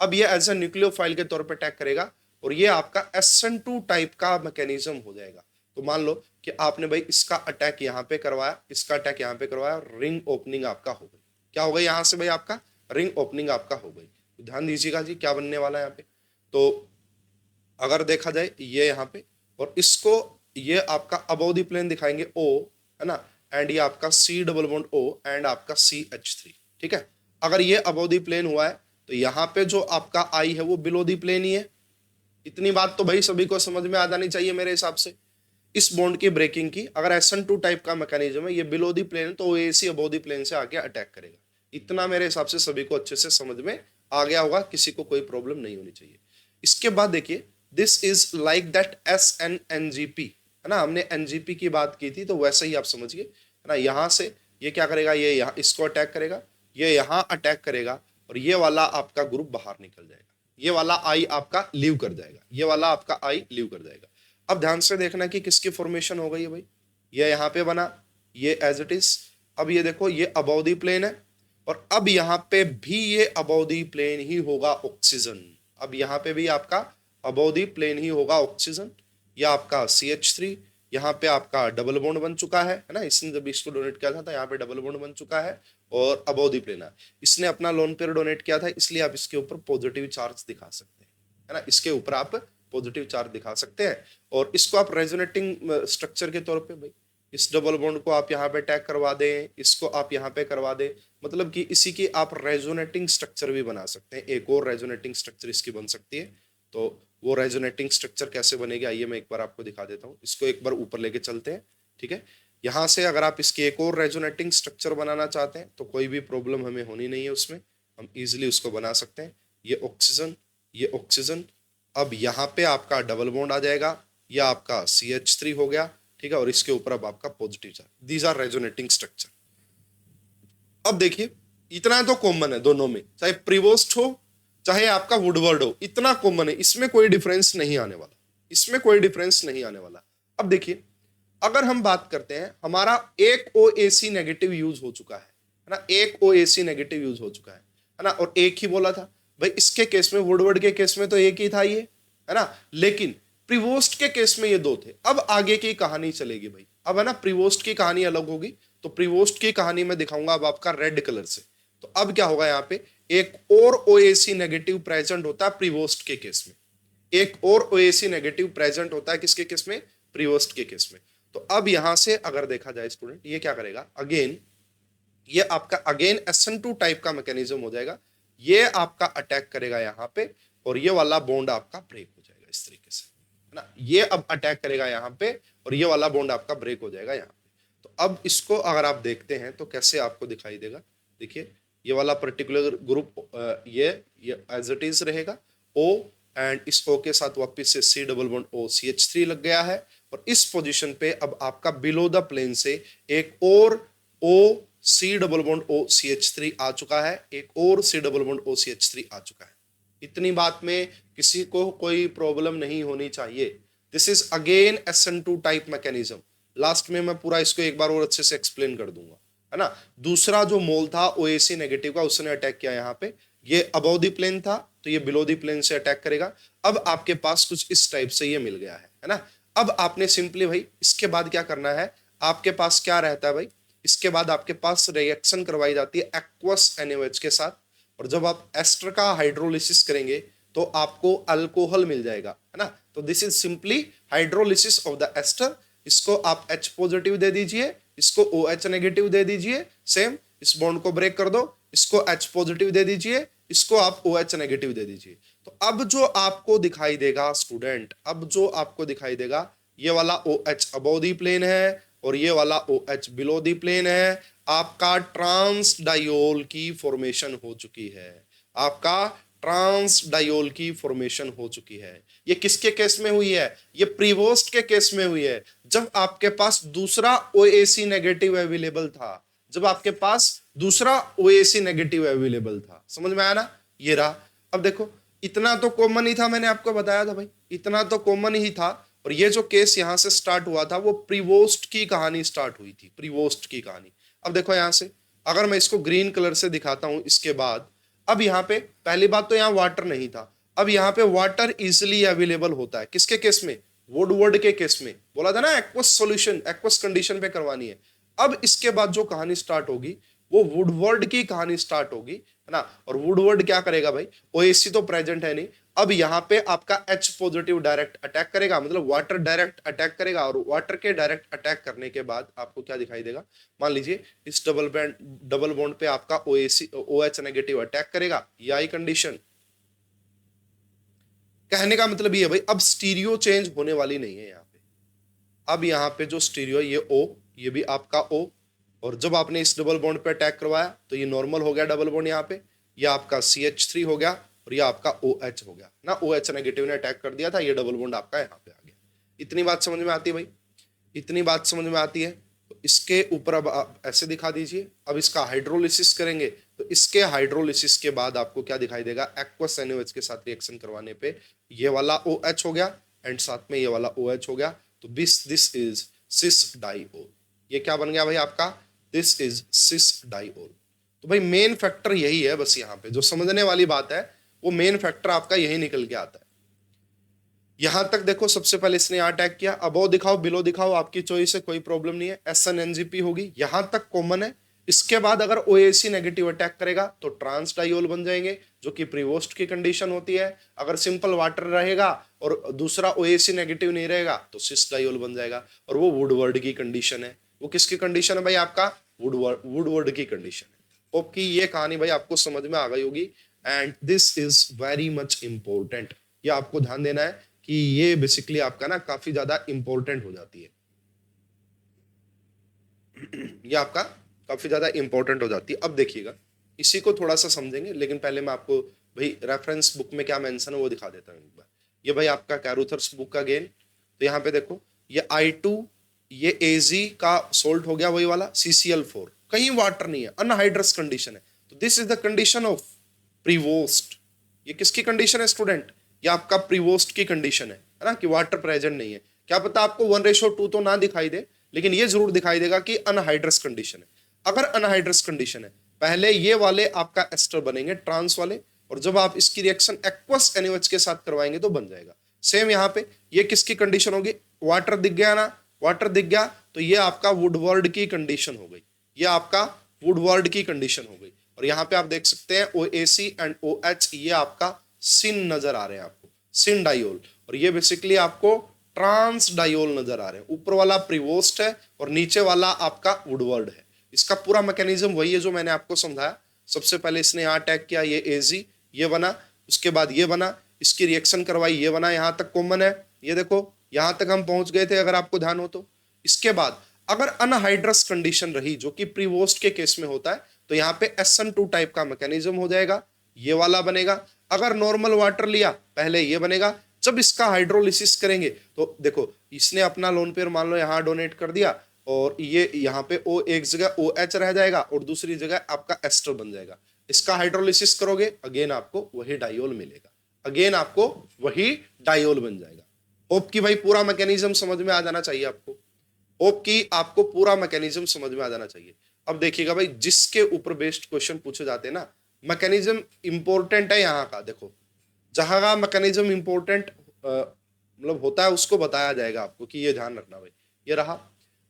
अब ये एज ए न्यूक्लियोफाइल के तौर पे अटैक करेगा, और ये आपका SN2 टाइप का मैकेनिज्म हो जाएगा। तो मान लो कि आपने भाई इसका अटैक यहाँ पे करवाया, इसका अटैक यहाँ पे करवाया, रिंग ओपनिंग आपका हो गई। क्या हो गई यहाँ से भाई, आपका रिंग ओपनिंग आपका हो गई। तो ध्यान दीजिएगा जी क्या बनने वाला है यहाँ पे। तो अगर देखा जाए ये यहाँ पे, और इसको ये आपका अबव द प्लेन दिखाएंगे O, है ना, एंड ये आपका C double bond O and आपका CH3, ठीक है। अगर ये अबव द प्लेन हुआ है तो यहाँ पे जो आपका I है वो बिलो द प्लेन ही है। इतनी बात तो भाई सभी को समझ में आ जानी चाहिए मेरे हिसाब से। इस बॉन्ड की ब्रेकिंग की अगर SN2 टाइप का मैकेनिज्म है, ये बिलो द प्लेन, तो OAC अबव द प्लेन से आके अटैक करेगा। इतना मेरे हिसाब से सभी को अच्छे से समझ में आ गया होगा, किसी को कोई प्रॉब्लम नहीं होनी चाहिए। इसके बाद देखिए, this is like that SNNGP, है ना, हमने NGP की बात की थी, तो वैसे ही आप समझिए, है ना। यहां से ये क्या करेगा, ये यहाँ इसको अटैक करेगा, ये यहाँ अटैक करेगा, और ये वाला आपका ग्रुप बाहर निकल जाएगा, ये वाला आई आपका लीव कर जाएगा, ये वाला आपका आई लीव कर जाएगा। अब ध्यान से देखना कि किसकी फॉर्मेशन हो गई है भाई, ये यहाँ पे बना, ये एज इट इज। अब ये देखो, ये अबव द प्लेन है, और अब यहाँ पे भी ये अबव द प्लेन ही होगा ऑक्सीजन। अब यहाँ पे भी आपका अबव द प्लेन ही होगा ऑक्सीजन। ये आपका CH3, यहाँ पे आपका डबल बॉन्ड बन चुका है ना, इसने जब इसको डोनेट किया था तो यहाँ पे डबल बॉन्ड बन चुका है, और अबव द प्लेन है। इसने अपना लोन पेयर डोनेट किया था, इसलिए आप इसके ऊपर पॉजिटिव चार्ज दिखा सकते हैं, है ना, इसके ऊपर आप पॉजिटिव चार्ज दिखा सकते हैं। और इसको आप रेजोनेटिंग स्ट्रक्चर के तौर पे भाई इस डबल बॉन्ड को आप यहाँ पे अटैक करवा दें, इसको आप यहाँ पे करवा दें, मतलब कि इसी की आप रेजोनेटिंग स्ट्रक्चर भी बना सकते हैं। एक और रेजोनेटिंग स्ट्रक्चर इसकी बन सकती है। तो वो रेजोनेटिंग स्ट्रक्चर कैसे बनेगी, आइए मैं एक बार आपको दिखा देता हूँ। इसको एक बार ऊपर लेके चलते हैं, ठीक है। यहाँ से अगर आप इसकी एक और रेजोनेटिंग स्ट्रक्चर बनाना चाहते हैं तो कोई भी प्रॉब्लम हमें होनी नहीं है उसमें, हम इजिली उसको बना सकते हैं। ये ऑक्सीजन, ये ऑक्सीजन, अब यहाँ पे आपका डबल बॉन्ड आ जाएगा, या आपका CH3 हो गया, ठीक है, और इसके ऊपर अब आपका positive charge. These are resonating structure. अब देखिए, इतना तो कॉमन है दोनों में, चाहे प्रीवोस्ट हो चाहे आपका वुडवर्ड हो, इतना कॉमन है, इसमें कोई डिफरेंस नहीं आने वाला, इसमें कोई डिफरेंस नहीं आने वाला। अब देखिए, अगर हम बात करते हैं, हमारा एक OAC नेगेटिव यूज हो चुका है ना, एक OAC नेगेटिव यूज हो चुका है ना, और एक ही बोला था भाई। इसके केस में, वुडवर्ड के केस में तो एक ही था ये, है ना, लेकिन प्रीवोस्ट के केस में ये दो थे। अब आगे की कहानी चलेगी भाई, अब है ना, प्रीवोस्ट की कहानी अलग होगी। तो प्रीवोस्ट की कहानी में दिखाऊंगा अब आपका रेड कलर से। तो अब क्या होगा, यहाँ पे एक और OAC नेगेटिव प्रेजेंट होता है प्रीवोस्ट के केस में, एक और OAC नेगेटिव प्रेजेंट होता है किसके केस में, प्रीवोस्ट के केस में। तो अब यहां से अगर देखा जाए स्टूडेंट, ये क्या करेगा, अगेन ये आपका अगेन SN2 टाइप का मैकेनिज्म हो जाएगा, ये आपका अटैक करेगा यहाँ पे, और ये वाला बॉन्ड आपका ब्रेक हो जाएगा इस तरीके से, है ना। ये अब अटैक करेगा यहाँ पे, और ये वाला बॉन्ड आपका ब्रेक हो जाएगा यहाँ पे। तो अब इसको अगर आप देखते हैं तो कैसे आपको दिखाई देगा, देखिए ये वाला पर्टिकुलर ग्रुप ये एज इट इज रहेगा O, एंड इस O के साथ वापस से C double bond O CH3 लग गया है, और इस पोजीशन पे अब आपका बिलो द प्लेन से एक और O C double bond O CH3 आ चुका है, एक और C double bond O CH3 आ चुका है। इतनी बात में किसी को कोई प्रॉब्लम नहीं होनी चाहिए। This is again SN2 type mechanism. Last में मैं पूरा इसको एक बार और अच्छे से एक्सप्लेन कर दूंगा, है ना। दूसरा जो मोल था OAC नेगेटिव का, उसने अटैक किया यहाँ पे, ये अबव द प्लेन था तो ये बिलो द प्लेन से अटैक करेगा। अब आपके पास कुछ इस टाइप से ये मिल गया है ना। अब आपने सिंपली भाई इसके बाद क्या करना है, आपके पास क्या रहता है भाई, इसके बाद आपके पास रिएक्शन करवाई जाती है एक्वस NaOH के साथ, और जब आप एस्टर का हाइड्रोलिसिस करेंगे तो आपको अल्कोहल मिल जाएगा, है ना। तो this is simply hydrolysis of the ester. इसको आप H पॉजिटिव दे दीजिए, इसको OH नेगेटिव दे दीजिए, सेम इस बॉन्ड को ब्रेक कर दो, इसको H पॉजिटिव दे दीजिए, इसको आप OH नेगेटिव दे दीजिए। तो अब जो आपको दिखाई देगा स्टूडेंट, अब जो आपको दिखाई देगा, ये वाला OH अबव द प्लेन है, और ये वाला OH बिलो दी प्लेन है, आपका ट्रांस डायोल की फॉर्मेशन हो चुकी है, आपका ट्रांस डायोल की फॉर्मेशन हो चुकी है। ये किसके केस में हुई है? ये प्रीवोस्ट के केस में हुई है, जब आपके पास दूसरा OAC नेगेटिव अवेलेबल था, जब आपके पास दूसरा OAC नेगेटिव अवेलेबल था। समझ में आया ना? ये रहा। अब देखो इतना तो कॉमन ही था, मैंने आपको बताया था भाई, इतना तो कॉमन ही था। और ये जो केस यहां से स्टार्ट हुआ था वो प्रीवोस्ट की कहानी स्टार्ट हुई थी, प्रीवोस्ट की कहानी। अब देखो यहां से अगर मैं इसको ग्रीन कलर से दिखाता हूं, इसके बाद अब यहाँ पे पहली बात तो यहाँ वाटर नहीं था, अब यहाँ पे वाटर इजिली अवेलेबल होता है। किसके केस में? वुडवर्ड के केस में। बोला था ना एक्वस सॉल्यूशन एक्वस कंडीशन पे करवानी है। अब इसके बाद जो कहानी स्टार्ट होगी वो वुडवर्ड की कहानी स्टार्ट होगी, है ना। और वुडवर्ड क्या करेगा भाई? OAC तो प्रेजेंट है नहीं, अब यहाँ पे आपका H पॉजिटिव डायरेक्ट अटैक करेगा, मतलब वाटर डायरेक्ट अटैक करेगा। और वाटर के डायरेक्ट अटैक करने के बाद आपको क्या दिखाई देगा? मान लीजिए इस डबल बॉन्ड पे आपका OH नेगेटिव अटैक करेगा, ये आई कंडीशन। कहने का मतलब ये है भाई, अब स्टीरियो चेंज होने वाली नहीं है यहाँ पे। अब यहाँ पे जो स्टीरियो, ये O, ये भी आपका O, और जब आपने इस डबल बॉन्ड पे अटैक करवाया तो ये नॉर्मल हो गया डबल बॉन्ड यहाँ पे, ये आपका CH3 हो गया और ये आपका OH हो गया ना। OH नेगेटिव ने अटैक कर दिया था, ये डबल बॉन्ड आपका यहाँ पे आ गया। इतनी बात समझ में आती है भाई? इतनी बात समझ में आती है? तो इसके ऊपर अब आप ऐसे दिखा दीजिए। अब इसका हाइड्रोलिसिस करेंगे तो इसके हाइड्रोलिसिस के बाद आपको क्या दिखाई देगा? एक्वस NaOH के साथ रिएक्शन करवाने पे ये वाला OH हो गया एंड साथ में ये वाला OH हो गया। तो दिस इज सिस डाइओल। ये क्या बन गया भाई आपका? This is sis diol. तो भाई मेन फैक्टर यही है, बस यहाँ पे जो समझने वाली बात है वो मेन फैक्टर आपका यही निकल के आता है। यहां तक देखो, सबसे पहले इसने यहाँ अटैक किया, अबो दिखाओ बिलो दिखाओ, आपकी चॉइस है, कोई प्रॉब्लम नहीं है। SN-NGP होगी, यहां तक कॉमन है। इसके बाद अगर OAC नेगेटिव अटैक करेगा तो ट्रांस डाइओल बन जाएंगे, जो कि प्रीवोस्ट की कंडीशन होती है। अगर सिंपल वाटर रहेगा और दूसरा OAC नेगेटिव नहीं रहेगा तो सिस डाइओल बन जाएगा, और वो वुडवर्ड की कंडीशन है। वो किसकी कंडीशन है भाई? आपका वुडवर्ड की कंडीशन है। होप कि ये कहानी भाई आपको समझ में आ गई होगी, and this is very much important. ये आपको ध्यान देना है कि ये बेसिकली आपका ना काफी ज्यादा इंपॉर्टेंट हो जाती है, ये आपका काफी ज्यादा इंपॉर्टेंट हो जाती है। अब देखिएगा, इसी को थोड़ा सा समझेंगे, लेकिन पहले मैं आपको भाई रेफरेंस बुक में क्या मेंशन है वो दिखा देता हूँ एक बार। ये भाई आपका कैरूथर्स बुक का गेन। तो यहाँ पे देखो ये I2, ये AZ का सोल्ट हो गया वही वाला CCl4, कहीं वाटर नहीं है, अनहाइड्रस कंडीशन है। तो this is the condition of Prevost. ये किसकी कंडीशन है स्टूडेंट? ये आपका प्रीवोस्ट की कंडीशन है ना, कि वाटर प्रेजेंट नहीं है। क्या पता आपको 1:2 तो ना दिखाई दे, लेकिन ये जरूर दिखाई देगा कि अनहाइड्रस कंडीशन है। अगर अनहाइड्रस कंडीशन है, पहले ये वाले आपका एस्टर बनेंगे ट्रांस वाले, और जब आप इसकी रिएक्शन एक्वस NaOH के साथ करवाएंगे तो बन जाएगा। सेम यहाँ पे ये किसकी कंडीशन होगी? वाटर दिख गया ना, वाटर दिख गया तो ये आपका वुडवर्ड की कंडीशन हो गई, ये आपका वुडवर्ड की कंडीशन हो गई। और यहाँ पे आप देख सकते हैं OAC एंड OH, ये आपका सिन नजर आ रहे हैं आपको, सिन डाइओल, और ये बेसिकली आपको ट्रांस डाइओल नजर आ रहे हैं। ऊपर वाला प्रीवोस्ट है और नीचे वाला आपका वुडवर्ड है। इसका पूरा मैकेनिज्म वही है जो मैंने आपको समझाया। सबसे पहले इसने यहाँ अटैक किया, ये AZ, ये बना, उसके बाद ये बना, इसकी रिएक्शन करवाई, ये बना। यहाँ तक कॉमन है, ये देखो यहाँ तक हम पहुंच गए थे अगर आपको ध्यान हो तो। इसके बाद अगर अनहाइड्रस कंडीशन रही, जो कि प्रीवोस्ट के केस में होता है, तो यहाँ पे SN2 टाइप का मैकेनिज्म हो जाएगा, ये वाला बनेगा। अगर नॉर्मल वाटर लिया, पहले ये बनेगा, जब इसका हाइड्रोलिसिस करेंगे तो देखो इसने अपना लोन पेयर मान लो यहाँ डोनेट कर दिया, और ये यहाँ पे O एक जगह OH रह जाएगा और दूसरी जगह आपका एस्टर बन जाएगा। इसका हाइड्रोलिसिस करोगे, अगेन आपको वही डाइओल मिलेगा, अगेन आपको वही डाइओल बन जाएगा। होप कि भाई पूरा मैकेनिज्म समझ में आ जाना चाहिए आपको, होप कि आपको पूरा मैकेनिज्म समझ में आ जाना चाहिए। अब देखिएगा भाई, जिसके ऊपर बेस्ड क्वेश्चन पूछे जाते हैं ना, मैकेनिज्म इंपॉर्टेंट है यहाँ का। देखो जहां का मैकेनिज्म इंपॉर्टेंट मतलब होता है उसको बताया जाएगा आपको कि ये ध्यान रखना भाई। ये रहा।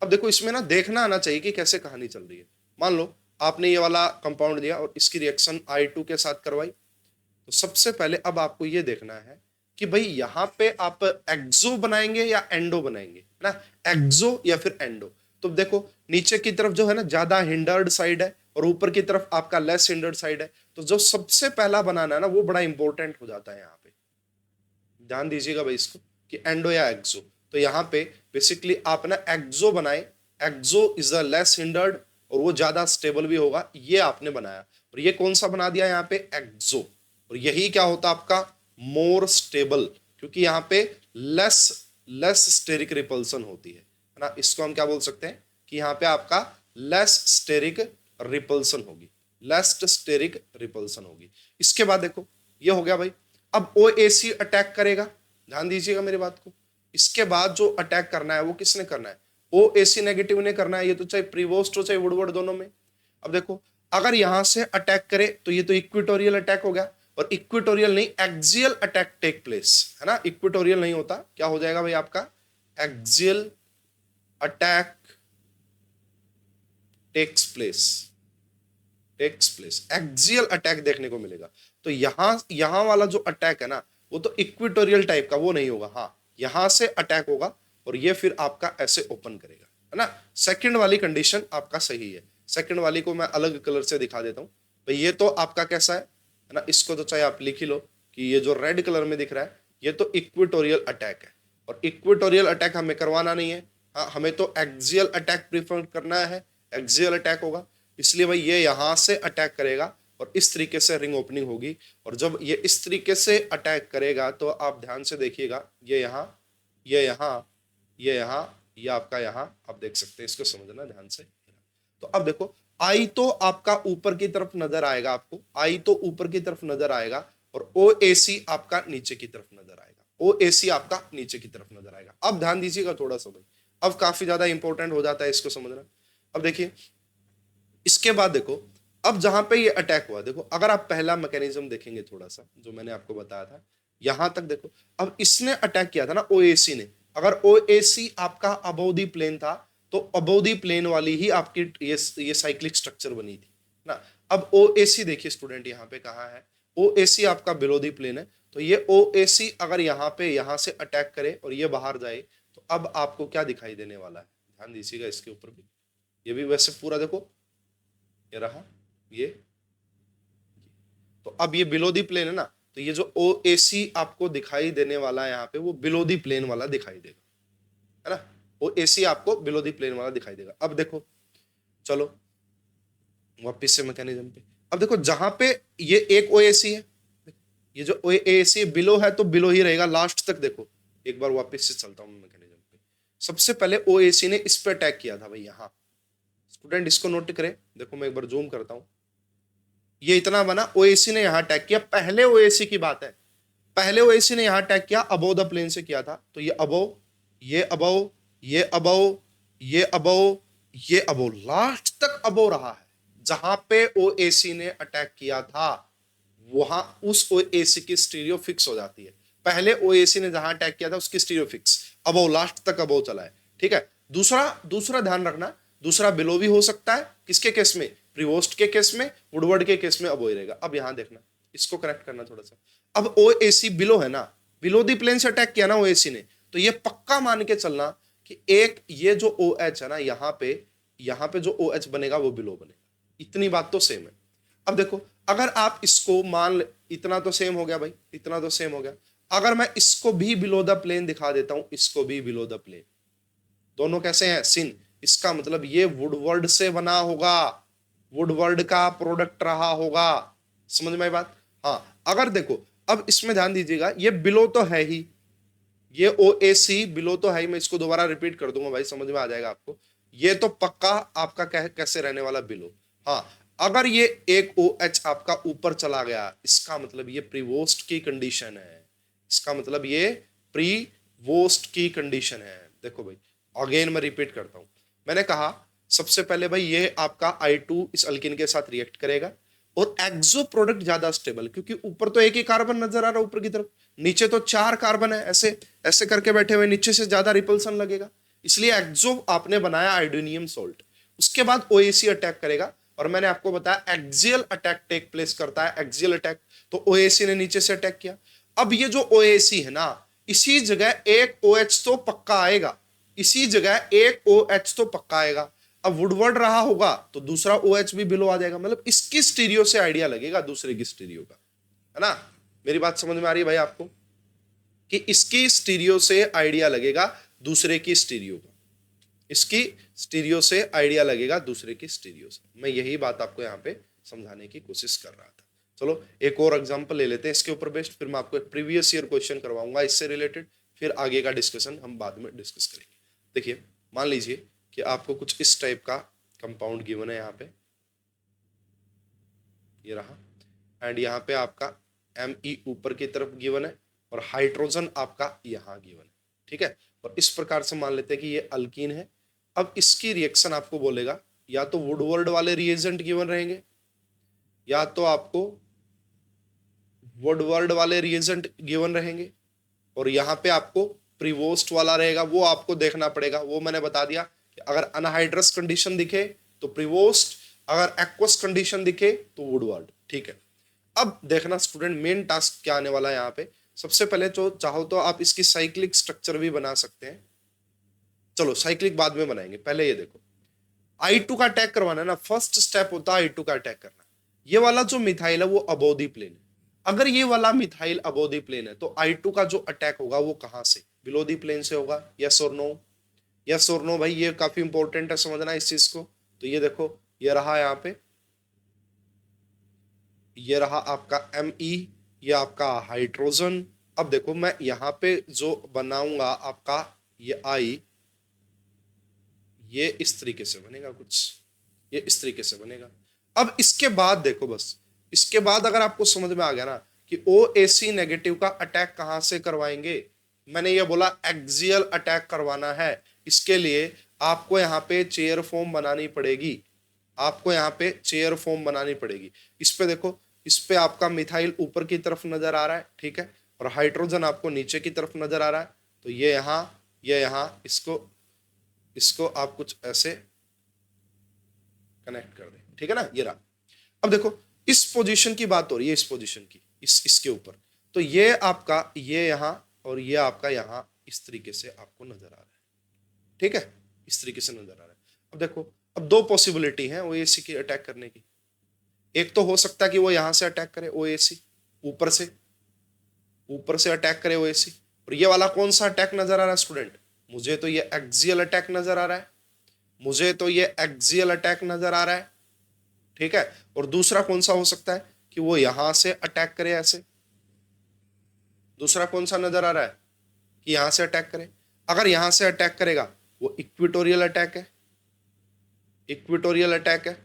अब देखो इसमें ना देखना आना चाहिए कि कैसे कहानी चल रही है। मान लो आपने ये वाला कंपाउंड दिया और इसकी रिएक्शन I2 के साथ करवाई, तो सबसे पहले अब आपको ये देखना है कि भाई यहाँ पे आप एक्सो बनाएंगे या एंडो बनाएंगे, है ना, एक्सो या फिर एंडो। तो देखो नीचे की तरफ जो है ना ज्यादा हिंडर्ड साइड है और ऊपर की तरफ आपका लेस हिंडर्ड साइड है। तो जो सबसे पहला बनाना है ना वो बड़ा इंपॉर्टेंट हो जाता है। यहाँ पे ध्यान दीजिएगा भाई इसको कि एंडो या एक्सो। तो यहाँ पे बेसिकली आप ना एक्सो बनाए एक्सो इज द लेस हिंडर्ड और वो ज्यादा स्टेबल भी होगा, ये आपने बनाया। और ये कौन सा बना दिया यहाँ पे, एक्सो। और यही क्या होता आपका, मोर स्टेबल, क्योंकि यहाँ पे लेस लेस स्टेरिक रिपल्सन होती है ना। इसको हम क्या बोल सकते हैं कि यहाँ पे आपका लेस स्टेरिक रिपल्सन होगी, लेस स्टेरिक रिपल्सन होगी। इसके बाद देखो ये हो गया भाई। अब OAC अटैक करेगा, ध्यान दीजिएगा मेरी बात को। इसके बाद जो अटैक करना है वो किसने करना है, OAC नेगेटिव ने करना है। ये तो चाहे प्रीवोस्ट हो चाहे वुडवर्ड, दोनों में। अब देखो अगर यहां से अटैक करे तो ये तो इक्वेटोरियल अटैक हो गया, और इक्वेटोरियल नहीं एक्सियल अटैक टेक प्लेस, है ना। इक्वेटोरियल नहीं होता, क्या हो जाएगा भाई आपका, axial attack takes place, axial attack देखने को मिलेगा। तो यहां वाला जो अटैक है ना, वो तो इक्वेटोरियल टाइप का वो नहीं होगा, हाँ यहां से अटैक होगा और ये फिर आपका ऐसे ओपन करेगा, है ना। सेकंड वाली कंडीशन आपका सही है। सेकंड वाली को मैं अलग कलर से दिखा देता हूं भाई। ये तो आपका कैसा है ना, इसको तो चाहे आप लिख ही लो कि ये जो रेड कलर में दिख रहा है ये तो इक्वेटोरियल अटैक है। और इक्वेटोरियल अटैक हमें करवाना नहीं है, हाँ हमें तो एक्सियल अटैक प्रीफर करना है, एक्सियल अटैक होगा। इसलिए भाई ये यहां से अटैक करेगा और इस तरीके से रिंग ओपनिंग होगी। और जब ये इस तरीके से अटैक करेगा तो आप ध्यान से देखिएगा, ये यहाँ, ये यहाँ, ये यहाँ, ये आपका यहाँ, आप देख सकते हैं, इसको समझना ध्यान से। तो अब देखो आई तो आपका ऊपर की तरफ नजर आएगा, आपको आई तो ऊपर की तरफ नजर आएगा और OAC आपका नीचे की तरफ नजर आएगा, OAC आपका नीचे की तरफ नजर आएगा। अब ध्यान दीजिएगा थोड़ा सा भाई, अब काफी ज्यादा इंपॉर्टेंट हो जाता है इसको समझना। अब देखिए इसके बाद देखो, अब जहां पे ये अटैक हुआ, देखो अगर आप पहला मैकेनिज्म देखेंगे थोड़ा सा जो मैंने आपको बताया था, यहां तक देखो। अब इसने अटैक किया था ना OAC ने, अगर OAC आपका अबव द प्लेन था तो अबव द प्लेन वाली ही आपकी ये साइक्लिक स्ट्रक्चर बनी थी ना। अब OAC देखिए स्टूडेंट यहाँ पे कहाँ है, OAC आपका बिलो द प्लेन है। तो ये OAC अगर यहाँ पे यहाँ से अटैक करे और ये बाहर जाए तो अब आपको क्या दिखाई देने वाला है, ध्यान दीजिएगा इसके ऊपर भी। ये भी वैसे पूरा देखो, ये रहा ये। तो अब ये बिलो दी प्लेन है ना, तो ये जो OAC आपको दिखाई देने वाला है यहाँ पे वो बिलो दी प्लेन वाला दिखाई देगा, है ना। OAC आपको बिलो दी प्लेन वाला दिखाई देगा। अब देखो चलो वापिस से मैकेनिज्म पे। अब देखो जहां पे ये एक OAC है, ये जो OAC बिलो है तो बिलो ही रहेगा लास्ट तक। देखो एक बार वापिस से चलता हूं मैकेनिज्म पे। सबसे पहले OAC ने इस पे अटैक किया था भाई यहाँ, स्टूडेंट इसको नोट करें। देखो मैं एक बार जूम करता हूं, ये इतना बना, OAC ने यहां अटैक किया। पहले OAC की बात है, पहले OAC ने यहां अटैक किया, अबव द प्लेन से किया था। तो ये अबव, ये अबव, ये अबव, ये अबव, ये अबव, लास्ट तक अबव रहा है। जहां पे OAC ने अटैक किया था वहां उस OAC की स्टीरियो फिक्स हो जाती है। पहले OAC ने जहां अटैक किया था उसकी स्टीरियो फिक्स, अबव, लास्ट तक अबव चला है, ठीक है। दूसरा ध्यान रखना, दूसरा बिलो भी हो सकता है, किसके केस में, प्रीवोस्ट के केस में, वुडवर्ड के केस में अबो ही रहेगा। अब यहां देखना, इसको करेक्ट करना थोड़ा सा। अब OAC बिलो है ना, बिलो दी प्लेन से अटैक किया ना OAC ने, तो ये पक्का मान के चलना कि एक ये जो OH है ना, यहाँ पे जो OH बनेगा वो बिलो बनेगा। इतनी बात तो सेम है। अब देखो अगर आप इसको मान, इतना तो सेम हो गया भाई, इतना तो सेम हो गया। अगर मैं इसको भी बिलो द प्लेन दिखा देता हूं, इसको भी बिलो द प्लेन, दोनों कैसे हैं, सिन, इसका मतलब ये वुडवर्ड से बना होगा, वुडवर्ड का प्रोडक्ट रहा होगा। समझ में आई बात, हाँ। अगर देखो अब इसमें ध्यान दीजिएगा, ये बिलो तो है ही, ये OAC बिलो तो है ही। मैं इसको दोबारा रिपीट कर दूंगा भाई, समझ में आ जाएगा आपको। ये तो पक्का आपका कैसे रहने वाला बिलो, हाँ। अगर ये एक OH आपका ऊपर चला गया, इसका मतलब ये प्रीवोस्ट की कंडीशन है, इसका मतलब ये प्रीवोस्ट की कंडीशन है। देखो भाई अगेन मैं रिपीट करता हूं, मैंने कहा सबसे पहले भाई ये आपका I2 इस अल्किन के साथ रिएक्ट करेगा और एक्सो प्रोडक्ट ज्यादा स्टेबल, क्योंकि ऊपर तो एक ही कार्बन नजर आ रहा है ऊपर की तरफ, नीचे तो 4 कार्बन है, ऐसे ऐसे करके बैठे हुए, नीचे से ज्यादा रिपल्सन लगेगा, इसलिए एक्सो आपने बनाया आयोडीनियम सोल्ट। उसके बाद OAC अटैक करेगा और मैंने आपको बताया एक्सियल अटैक टेक प्लेस करता है, एक्सियल अटैक। तो OAC ने नीचे से अटैक किया। अब ये जो OAC है ना, इसी जगह एक OH तो पक्का आएगा, इसी जगह एक OH तो पक्का आएगा। अब वुडवर्ड रहा होगा तो दूसरा OH भी बिलो आ जाएगा, मतलब इसकी स्टीरियो से आइडिया लगेगा दूसरे की स्टीरियो का, है ना। मेरी बात समझ में आ रही है भाई आपको, कि इसकी स्टीरियो से आइडिया लगेगा दूसरे की स्टीरियो का। इसकी स्टीरियो से आइडिया लगेगा दूसरे की स्टीरियो से। मैं यही बात आपको यहाँ पे समझाने की कोशिश कर रहा था। चलो एक और एग्जांपल ले लेते हैं इसके ऊपर बेस्ड, फिर मैं आपको एक प्रीवियस ईयर क्वेश्चन करवाऊंगा इससे रिलेटेड, फिर आगे का डिस्कशन हम बाद में डिस्कस करेंगे। देखिए मान लीजिए कि आपको कुछ इस टाइप का कंपाउंड गिवन है यहाँ पे, ये रहा, एंड यहाँ पे आपका Me ऊपर की तरफ गिवन है और हाइड्रोजन आपका यहाँ गिवन है, ठीक है। और इस प्रकार से मान लेते हैं कि ये अल्कीन है। अब इसकी रिएक्शन आपको बोलेगा, या तो वुडवर्ड वाले रिएजेंट गिवन रहेंगे, या तो आपको वुडवर्ड वाले रिएजेंट गिवन रहेंगे, और यहाँ पे आपको प्रीवोस्ट वाला रहेगा, वो आपको देखना पड़ेगा। वो मैंने बता दिया कि अगर अनहाइड्रस कंडीशन दिखे तो प्रीवोस्ट, अगर एक्वस कंडीशन दिखे तो वुडवर्ड, ठीक है। अब देखना स्टूडेंट, मेन टास्क क्या आने वाला है यहाँ पे। सबसे पहले तो चाहो तो आप इसकी साइक्लिक स्ट्रक्चर भी बना सकते हैं, चलो साइक्लिक बाद में बनाएंगे, पहले ये देखो I2 का अटैक करवाना है ना, फर्स्ट स्टेप होता है I2 का अटैक करना। ये वाला जो मिथाइल है वो अबोव द प्लेन है, अगर ये वाला मिथाइल अबोव द प्लेन है तो I2 का जो अटैक होगा वो कहां से, बिलो द प्लेन से होगा। यस और नो, यस और नो भाई, ये काफी इंपॉर्टेंट है समझना इस चीज को। तो ये देखो ये रहा यहाँ पे, ये रहा आपका Me, ये आपका हाइड्रोजन। अब देखो मैं यहाँ पे जो बनाऊंगा आपका ये I, ये इस तरीके से बनेगा कुछ, ये इस तरीके से बनेगा। अब इसके बाद देखो, बस इसके बाद अगर आपको समझ में आ गया ना कि OAC नेगेटिव का अटैक कहां से करवाएंगे, मैंने ये बोला एक्सियल अटैक करवाना है। इसके लिए आपको यहाँ पे चेयर फॉर्म बनानी पड़ेगी, आपको यहाँ पे चेयर फॉर्म बनानी पड़ेगी। इस पे देखो, इस पे आपका मिथाइल ऊपर की तरफ नजर आ रहा है, ठीक है, और हाइड्रोजन आपको नीचे की तरफ नजर आ रहा है। तो ये यहाँ इसको आप कुछ ऐसे कनेक्ट कर दें, ठीक है ना, ये रहा। अब देखो इस पोजीशन की बात हो रही है, इस पोजीशन की, इसके ऊपर, तो ये आपका ये यहाँ और ये आपका यहाँ इस तरीके से आपको नजर आ रहा है, ठीक है, इस तरीके से नजर आ रहा है। अब देखो, अब दो पॉसिबिलिटी है OAC की अटैक करने की। एक तो हो सकता है कि वो यहां से अटैक करे OAC, ऊपर से अटैक करे OAC। और ये वाला कौन सा अटैक नजर आ रहा है स्टूडेंट, मुझे तो ये एक्सियल अटैक नजर आ रहा है, मुझे तो ये एक्सियल अटैक नजर आ रहा है, ठीक है। और दूसरा कौन सा हो सकता है कि वो यहां से अटैक करे ऐसे, दूसरा कौन सा नजर आ रहा है कि यहां से अटैक करे। अगर यहां से अटैक करेगा वो इक्वेटोरियल अटैक है, इक्वेटोरियल अटैक है।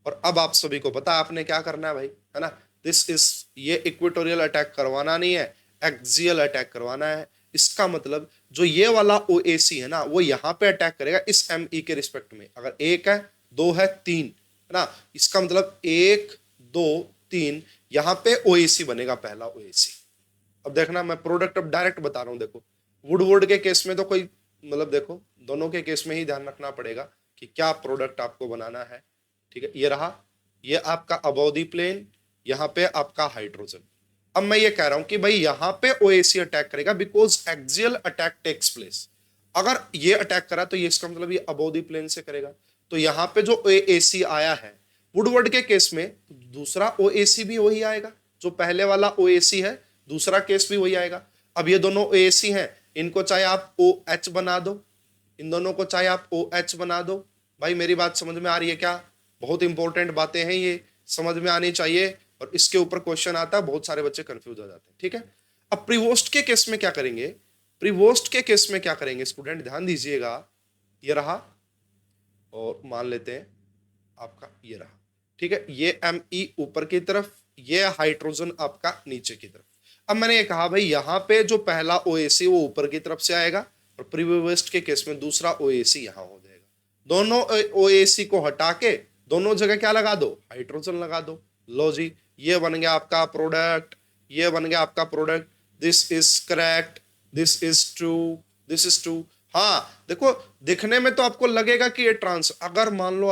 और अब आप सभी को पता आपने क्या करना है भाई, है ना, दिस इज, ये इक्वेटोरियल अटैक करवाना नहीं है, एक्सियल अटैक करवाना है। इसका मतलब जो ये वाला OAC है ना वो यहाँ पे अटैक करेगा इस Me के रिस्पेक्ट में। अगर एक है, दो है, तीन है ना, इसका मतलब 1 2 3 यहाँ पे OAC बनेगा, पहला OAC। अब देखना मैं प्रोडक्ट अब डायरेक्ट बता रहा हूँ। देखो वुडवर्ड के केस में तो कोई मतलब, देखो दोनों के केस में ही ध्यान रखना पड़ेगा कि क्या प्रोडक्ट आपको बनाना है, ठीक है। ये रहा, ये आपका अबोव द प्लेन, यहाँ पे आपका हाइड्रोजन। अब मैं ये कह रहा हूं कि भाई यहाँ पे OAC अटैक करेगा because axial attack takes place. अगर ये अटैक करा तो ये इसका मतलब ये अबोव द प्लेन से करेगा। तो यहाँ पे जो OAC आया है वुडवर्ड के केस में, दूसरा OAC भी वही आएगा, जो पहले वाला OAC है दूसरा केस भी वही आएगा। अब ये दोनों OAC हैं, इनको चाहे आप OH बना दो, इन दोनों को चाहे आप OH बना दो। भाई मेरी बात समझ में आ रही है क्या, बहुत इंपॉर्टेंट बातें हैं ये, समझ में आनी चाहिए, और इसके ऊपर क्वेश्चन आता है, बहुत सारे बच्चे कंफ्यूज हो जाते हैं, ठीक है। अब प्रीवोस्ट के केस में क्या करेंगे, प्रीवोस्ट के केस में क्या करेंगे स्टूडेंट, ध्यान दीजिएगा। ये रहा, और मान लेते हैं आपका ये रहा, ठीक है, ये Me ऊपर की तरफ, ये हाइड्रोजन आपका नीचे की तरफ। अब मैंने ये कहा भाई यहाँ पे जो पहला OAC वो ऊपर की तरफ से आएगा, और प्रीवोस्ट के केस में दूसरा OAC यहाँ हो जाएगा। दोनों OAC को हटा के दोनों जगह क्या लगा दो, हाइड्रोजन लगा दो। लो जी, ये बन गया आपका प्रोडक्ट, ये बन गया आपका product. This is correct, this is true, this is true. हाँ देखो, दिखने में तो आपको लगेगा कि ये ट्रांस, अगर मान लो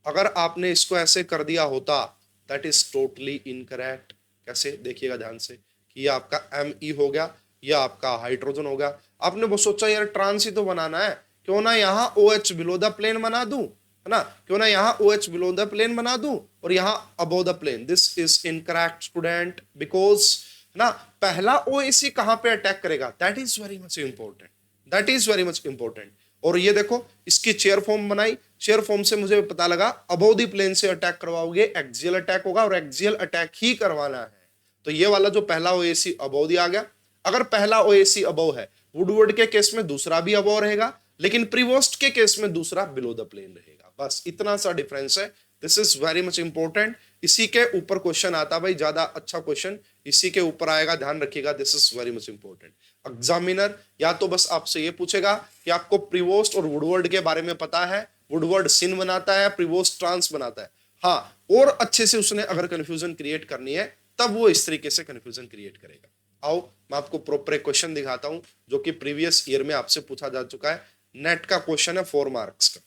अगर आपने इसको ऐसे कर दिया होता, दैट इज टोटली इनकरेक्ट। कैसे, देखिएगा ध्यान से, कि ये आपका Me हो गया, ये आपका हाइड्रोजन हो गया। आपने वो सोचा यार ट्रांस ही तो बनाना है, क्यों ना यहाँ OH बिलो द प्लेन बना दूं, है ना, क्यों ना यहाँ OH बिलो द प्लेन बना दूं और यहाँ above the plane. This is incorrect student, because ना पहला OAC कहां पे अटैक करेगा, that is very much important, that is very much important. और ये देखो इसकी चेयर फॉर्म बनाई, चेयर फॉर्म से मुझे पता लगा अबव द प्लेन से अटैक करवाओगे एक्सियल अटैक होगा और एक्सियल अटैक ही करवाना है। तो ये वाला जो पहला ओएसी अबव दिया गया, अगर पहला ओएसी अबव है, वुडवर्ड के केस में दूसरा भी अबव रहेगा, लेकिन प्रीवोस्ट के केस में दूसरा बिलो द प्लेन रहेगा। बस इतना सा डिफरेंस है। This is very much important. इसी के ऊपर क्वेश्चन आता भाई, ज्यादा अच्छा क्वेश्चन इसी के ऊपर आएगा, ध्यान रखिएगा। This is very much important. Examiner या तो बस आपसे ये पूछेगा कि आपको प्रीवोस्ट और वुडवर्ड के बारे में पता है, वुडवर्ड सिन बनाता है, प्रीवोस्ट ट्रांस बनाता है। हाँ, और अच्छे से उसने अगर कंफ्यूजन क्रिएट करनी है तब वो इस तरीके से कंफ्यूजन क्रिएट करेगा। आओ मैं आपको प्रॉपर एक क्वेश्चन दिखाता हूं जो कि प्रीवियस ईयर में आपसे पूछा जा चुका है। नेट का क्वेश्चन है 4 मार्क्स का,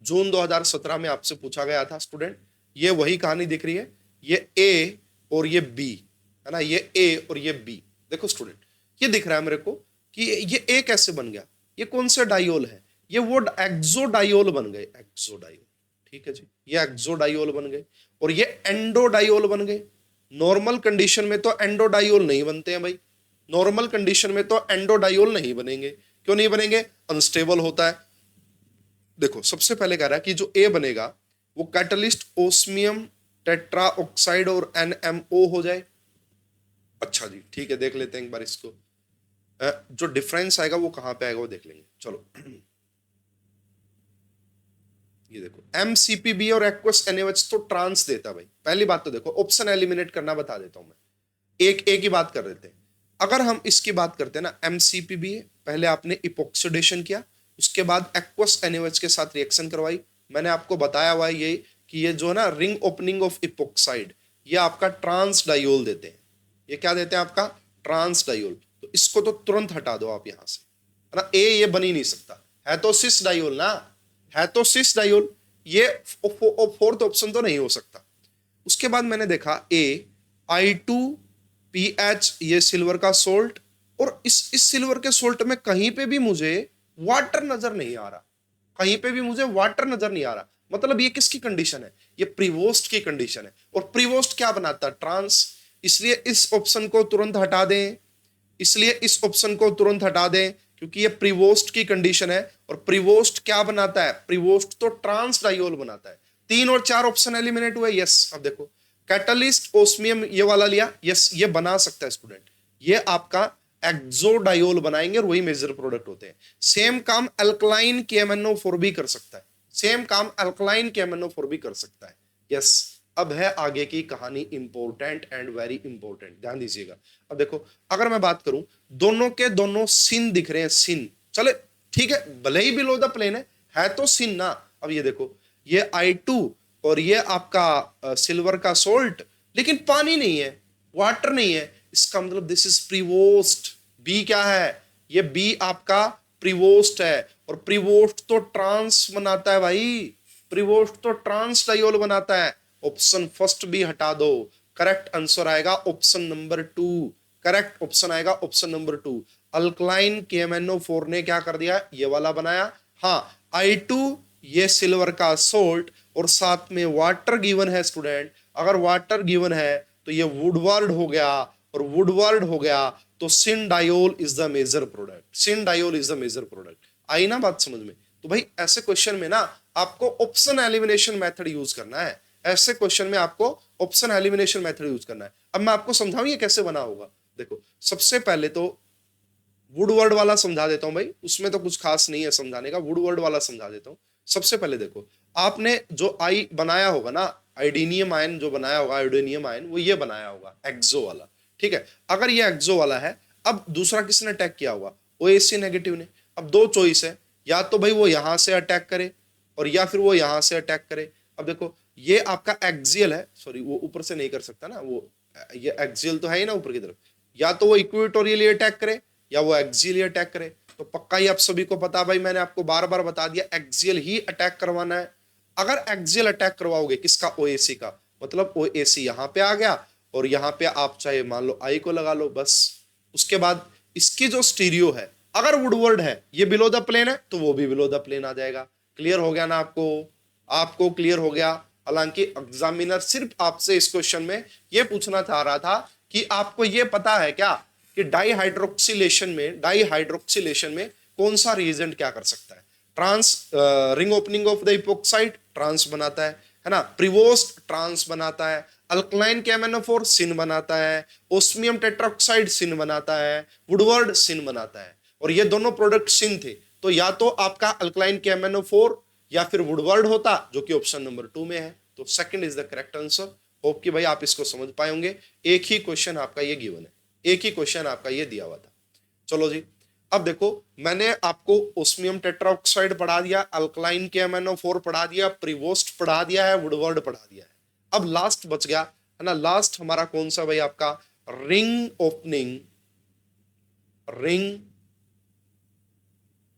जून 2017 में आपसे पूछा गया था स्टूडेंट। ये वही कहानी दिख रही है, ये ए और ये बी है ना, ये ए और ये बी। देखो स्टूडेंट, ये दिख रहा है मेरे को कि ये ए कैसे बन गया, ये कौन से डाइयोल है, ये वो एक्सोडाइयोल बन गए, एक्सोडाइयोल। ठीक है जी, ये एक्सोडाइयोल बन गए और ये एंडोडाइयोल बन गए। नॉर्मल कंडीशन में तो एंडोडाइयोल नहीं बनते हैं भाई, नॉर्मल कंडीशन में तो एंडोडाइयोल नहीं बनेंगे। क्यों नहीं बनेंगे? अनस्टेबल होता है। देखो सबसे पहले कह रहा है कि जो ए बनेगा वो कैटलिस्ट ओस्मियम टेट्रा ऑक्साइड और NMO हो जाए। अच्छा जी ठीक है, देख लेते हैं एक बार इसको। जो डिफरेंस आएगा वो कहां पे आएगा वो देख लेंगे। चलो ये देखो MCPB और एक्वस NaOH तो ट्रांस देता भाई। पहली बात तो देखो, ऑप्शन एलिमिनेट करना बता देता हूं मैं, एक ही बात कर देते हैं। अगर हम इसकी बात करते हैं ना, MCPB पहले आपने इपोक्सिडेशन किया, उसके बाद एक्वस NaOH के साथ रिएक्शन करवाई। मैंने आपको बताया हुआ है ये कि ये जो है ना रिंग ओपनिंग ऑफ इपोक्साइड, ये आपका ट्रांस डाइयोल देते हैं। ये क्या देते हैं आपका? ट्रांस डाइयोल। तो इसको तो तुरंत हटा दो आप यहां से, है ना। ए ये बन ही नहीं सकता, है तो सिस डाइयोल ना, है तो सिस डाइयोल, ये फोर्थ ऑप्शन तो नहीं हो सकता। उसके बाद मैंने देखा I2PH, ये सिल्वर का सोल्ट, और इस सिल्वर के सोल्ट में कहीं पे भी मुझे वाटर नजर नहीं आ रहा, कहीं पे भी मुझे वाटर नजर नहीं आ रहा। मतलब ये किसकी कंडीशन है? ये प्रीवोस्ट की कंडीशन है। और प्रीवोस्ट क्या बनाता है? ट्रांस। इसलिए इस ऑप्शन को तुरंत हटा दें, इसलिए इस ऑप्शन को तुरंत हटा दें, क्योंकि ये प्रीवोस्ट की कंडीशन है। और प्रीवोस्ट क्या बनाता है? प्रीवोस्ट तो ट्रांस डाइयोल बनाता है। 3 और 4 ऑप्शन एलिमिनेट हुए। यस, अब देखो कैटलिस्ट ओस्मियम ये वाला लिया, यस ये बना सकता है स्टूडेंट, ये आपका एक्सोडाइयोल बनाएंगे और वही मेजर प्रोडक्ट होते हैं। सेम काम अल्कलाइन KMnO4 भी कर सकता है, सेम काम अल्कलाइन KMnO4 भी कर सकता है। यस, अब है आगे की कहानी इंपॉर्टेंट एंड वेरी इंपॉर्टेंट, ध्यान दीजिएगा। अब देखो अगर मैं बात करूं, दोनों के दोनों सिन दिख रहे हैं, सिन, चले ठीक है, भले ही बिलो द प्लेन है तो सिन ना। अब ये देखो, ये I2 और ये आपका सिल्वर का सोल्ट, लेकिन पानी नहीं है, वाटर नहीं है, इसका मतलब दिस इज प्रीवोस्ट। बी क्या है? ये बी आपका प्रीवोस्ट है, और प्रीवोस्ट तो ट्रांस बनाता है भाई, प्रीवोस्ट तो ट्रांस डाइयोल बनाता है। ऑप्शन फर्स्ट भी हटा दो, करेक्ट आंसर आएगा ऑप्शन नंबर 2, करेक्ट ऑप्शन आएगा ऑप्शन नंबर 2। अल्कलाइन KMnO4 ने क्या कर दिया? ये वाला बनाया। हाँ, I2 ये सिल्वर का सोल्ट और साथ में वाटर गिवन है स्टूडेंट। अगर वाटर गिवन है तो ये वुडवर्ड हो गया, और वुडवर्ड हो गया तो syn diol is the major product, syn diol is the major product. आई ना बात समझ में? तो भाई ऐसे क्वेश्चन में ना आपको ऑप्शन एलिमिनेशन मेथड यूज करना है, ऐसे क्वेश्चन में आपको ऑप्शन एलिमिनेशन मेथड यूज करना है। अब मैं आपको समझाऊं ये कैसे बना होगा। देखो सबसे पहले तो वुडवर्ड वाला समझा देता हूं भाई, उसमें तो कुछ खास नहीं है समझाने का, वुडवर्ड वाला समझा देता हूं। सबसे पहले देखो, आपने जो आई बनाया होगा ना, आयोडीनियम आयन जो बनाया होगा, आयोडीनियम आयन, वो ये बनाया होगा एक्सो वाला, ठीक है। अगर ये एक्सो वाला है, अब दूसरा किसने अटैक किया होगा? OAC नेगेटिव ने। अब दो चॉइस है, या तो भाई वो यहां से अटैक करे और या फिर वो यहां से अटैक करे। अब देखो ये आपका एक्सियल है, सॉरी वो ऊपर से नहीं कर सकता ना, वो ये एक्सियल तो है ही ना ऊपर की तरफ, या तो वो इक्वेटोरियली अटैक करे या वो एक्सियली अटैक करे। तो पक्का ही आप सभी को पता, भाई मैंने आपको बार बार बता दिया, एक्सियल ही अटैक करवाना है। अगर एक्सियल अटैक करवाओगे किसका? OAC का, मतलब OAC यहां पे आ गया और यहां पे आप चाहे मान लो I को लगा लो, बस। उसके बाद इसकी जो स्टीरियो है, अगर वुडवर्ड है, ये बिलो द प्लेन है तो वो भी बिलो द प्लेन आ जाएगा। क्लियर हो गया ना आपको? आपको क्लियर हो गया। हालांकि एग्जामिनर सिर्फ आपसे इस क्वेश्चन में ये पूछना चाह रहा था कि आपको ये पता है क्या कि डाईहाइड्रोक्सिलेशन में कौन सा रिएजेंट क्या कर सकता है? Trans, ring opening of the epoxide trans बनाता है ना, प्रिवोस्ट ट्रांस बनाता है, अल्कलाइन KMnO4 सिन बनाता है, ओस्मियम टेट्राऑक्साइड सिन बनाता है, वुडवर्ड सिन बनाता है, और ये दोनों प्रोडक्ट सिन थे, तो या तो आपका अल्कलाइन KMnO4 या फिर वुडवर्ड होता, जो कि ऑप्शन नंबर 2 में है। तो second is the correct answer. Hope कि भाई आप इसको समझ पाए होंगे। एक ही क्वेश्चन आपका ये गिवन है, एक ही क्वेश्चन आपका ये दिया हुआ था। चलो जी, अब देखो मैंने आपको ओस्मियम टेट्राऑक्साइड पढ़ा दिया, अल्कलाइन KMnO4 पढ़ा दिया, प्रिवोस्ट पढ़ा दिया है, वुडवर्ड पढ़ा दिया है। अब लास्ट बच गया है ना, लास्ट हमारा कौन सा भाई? आपका रिंग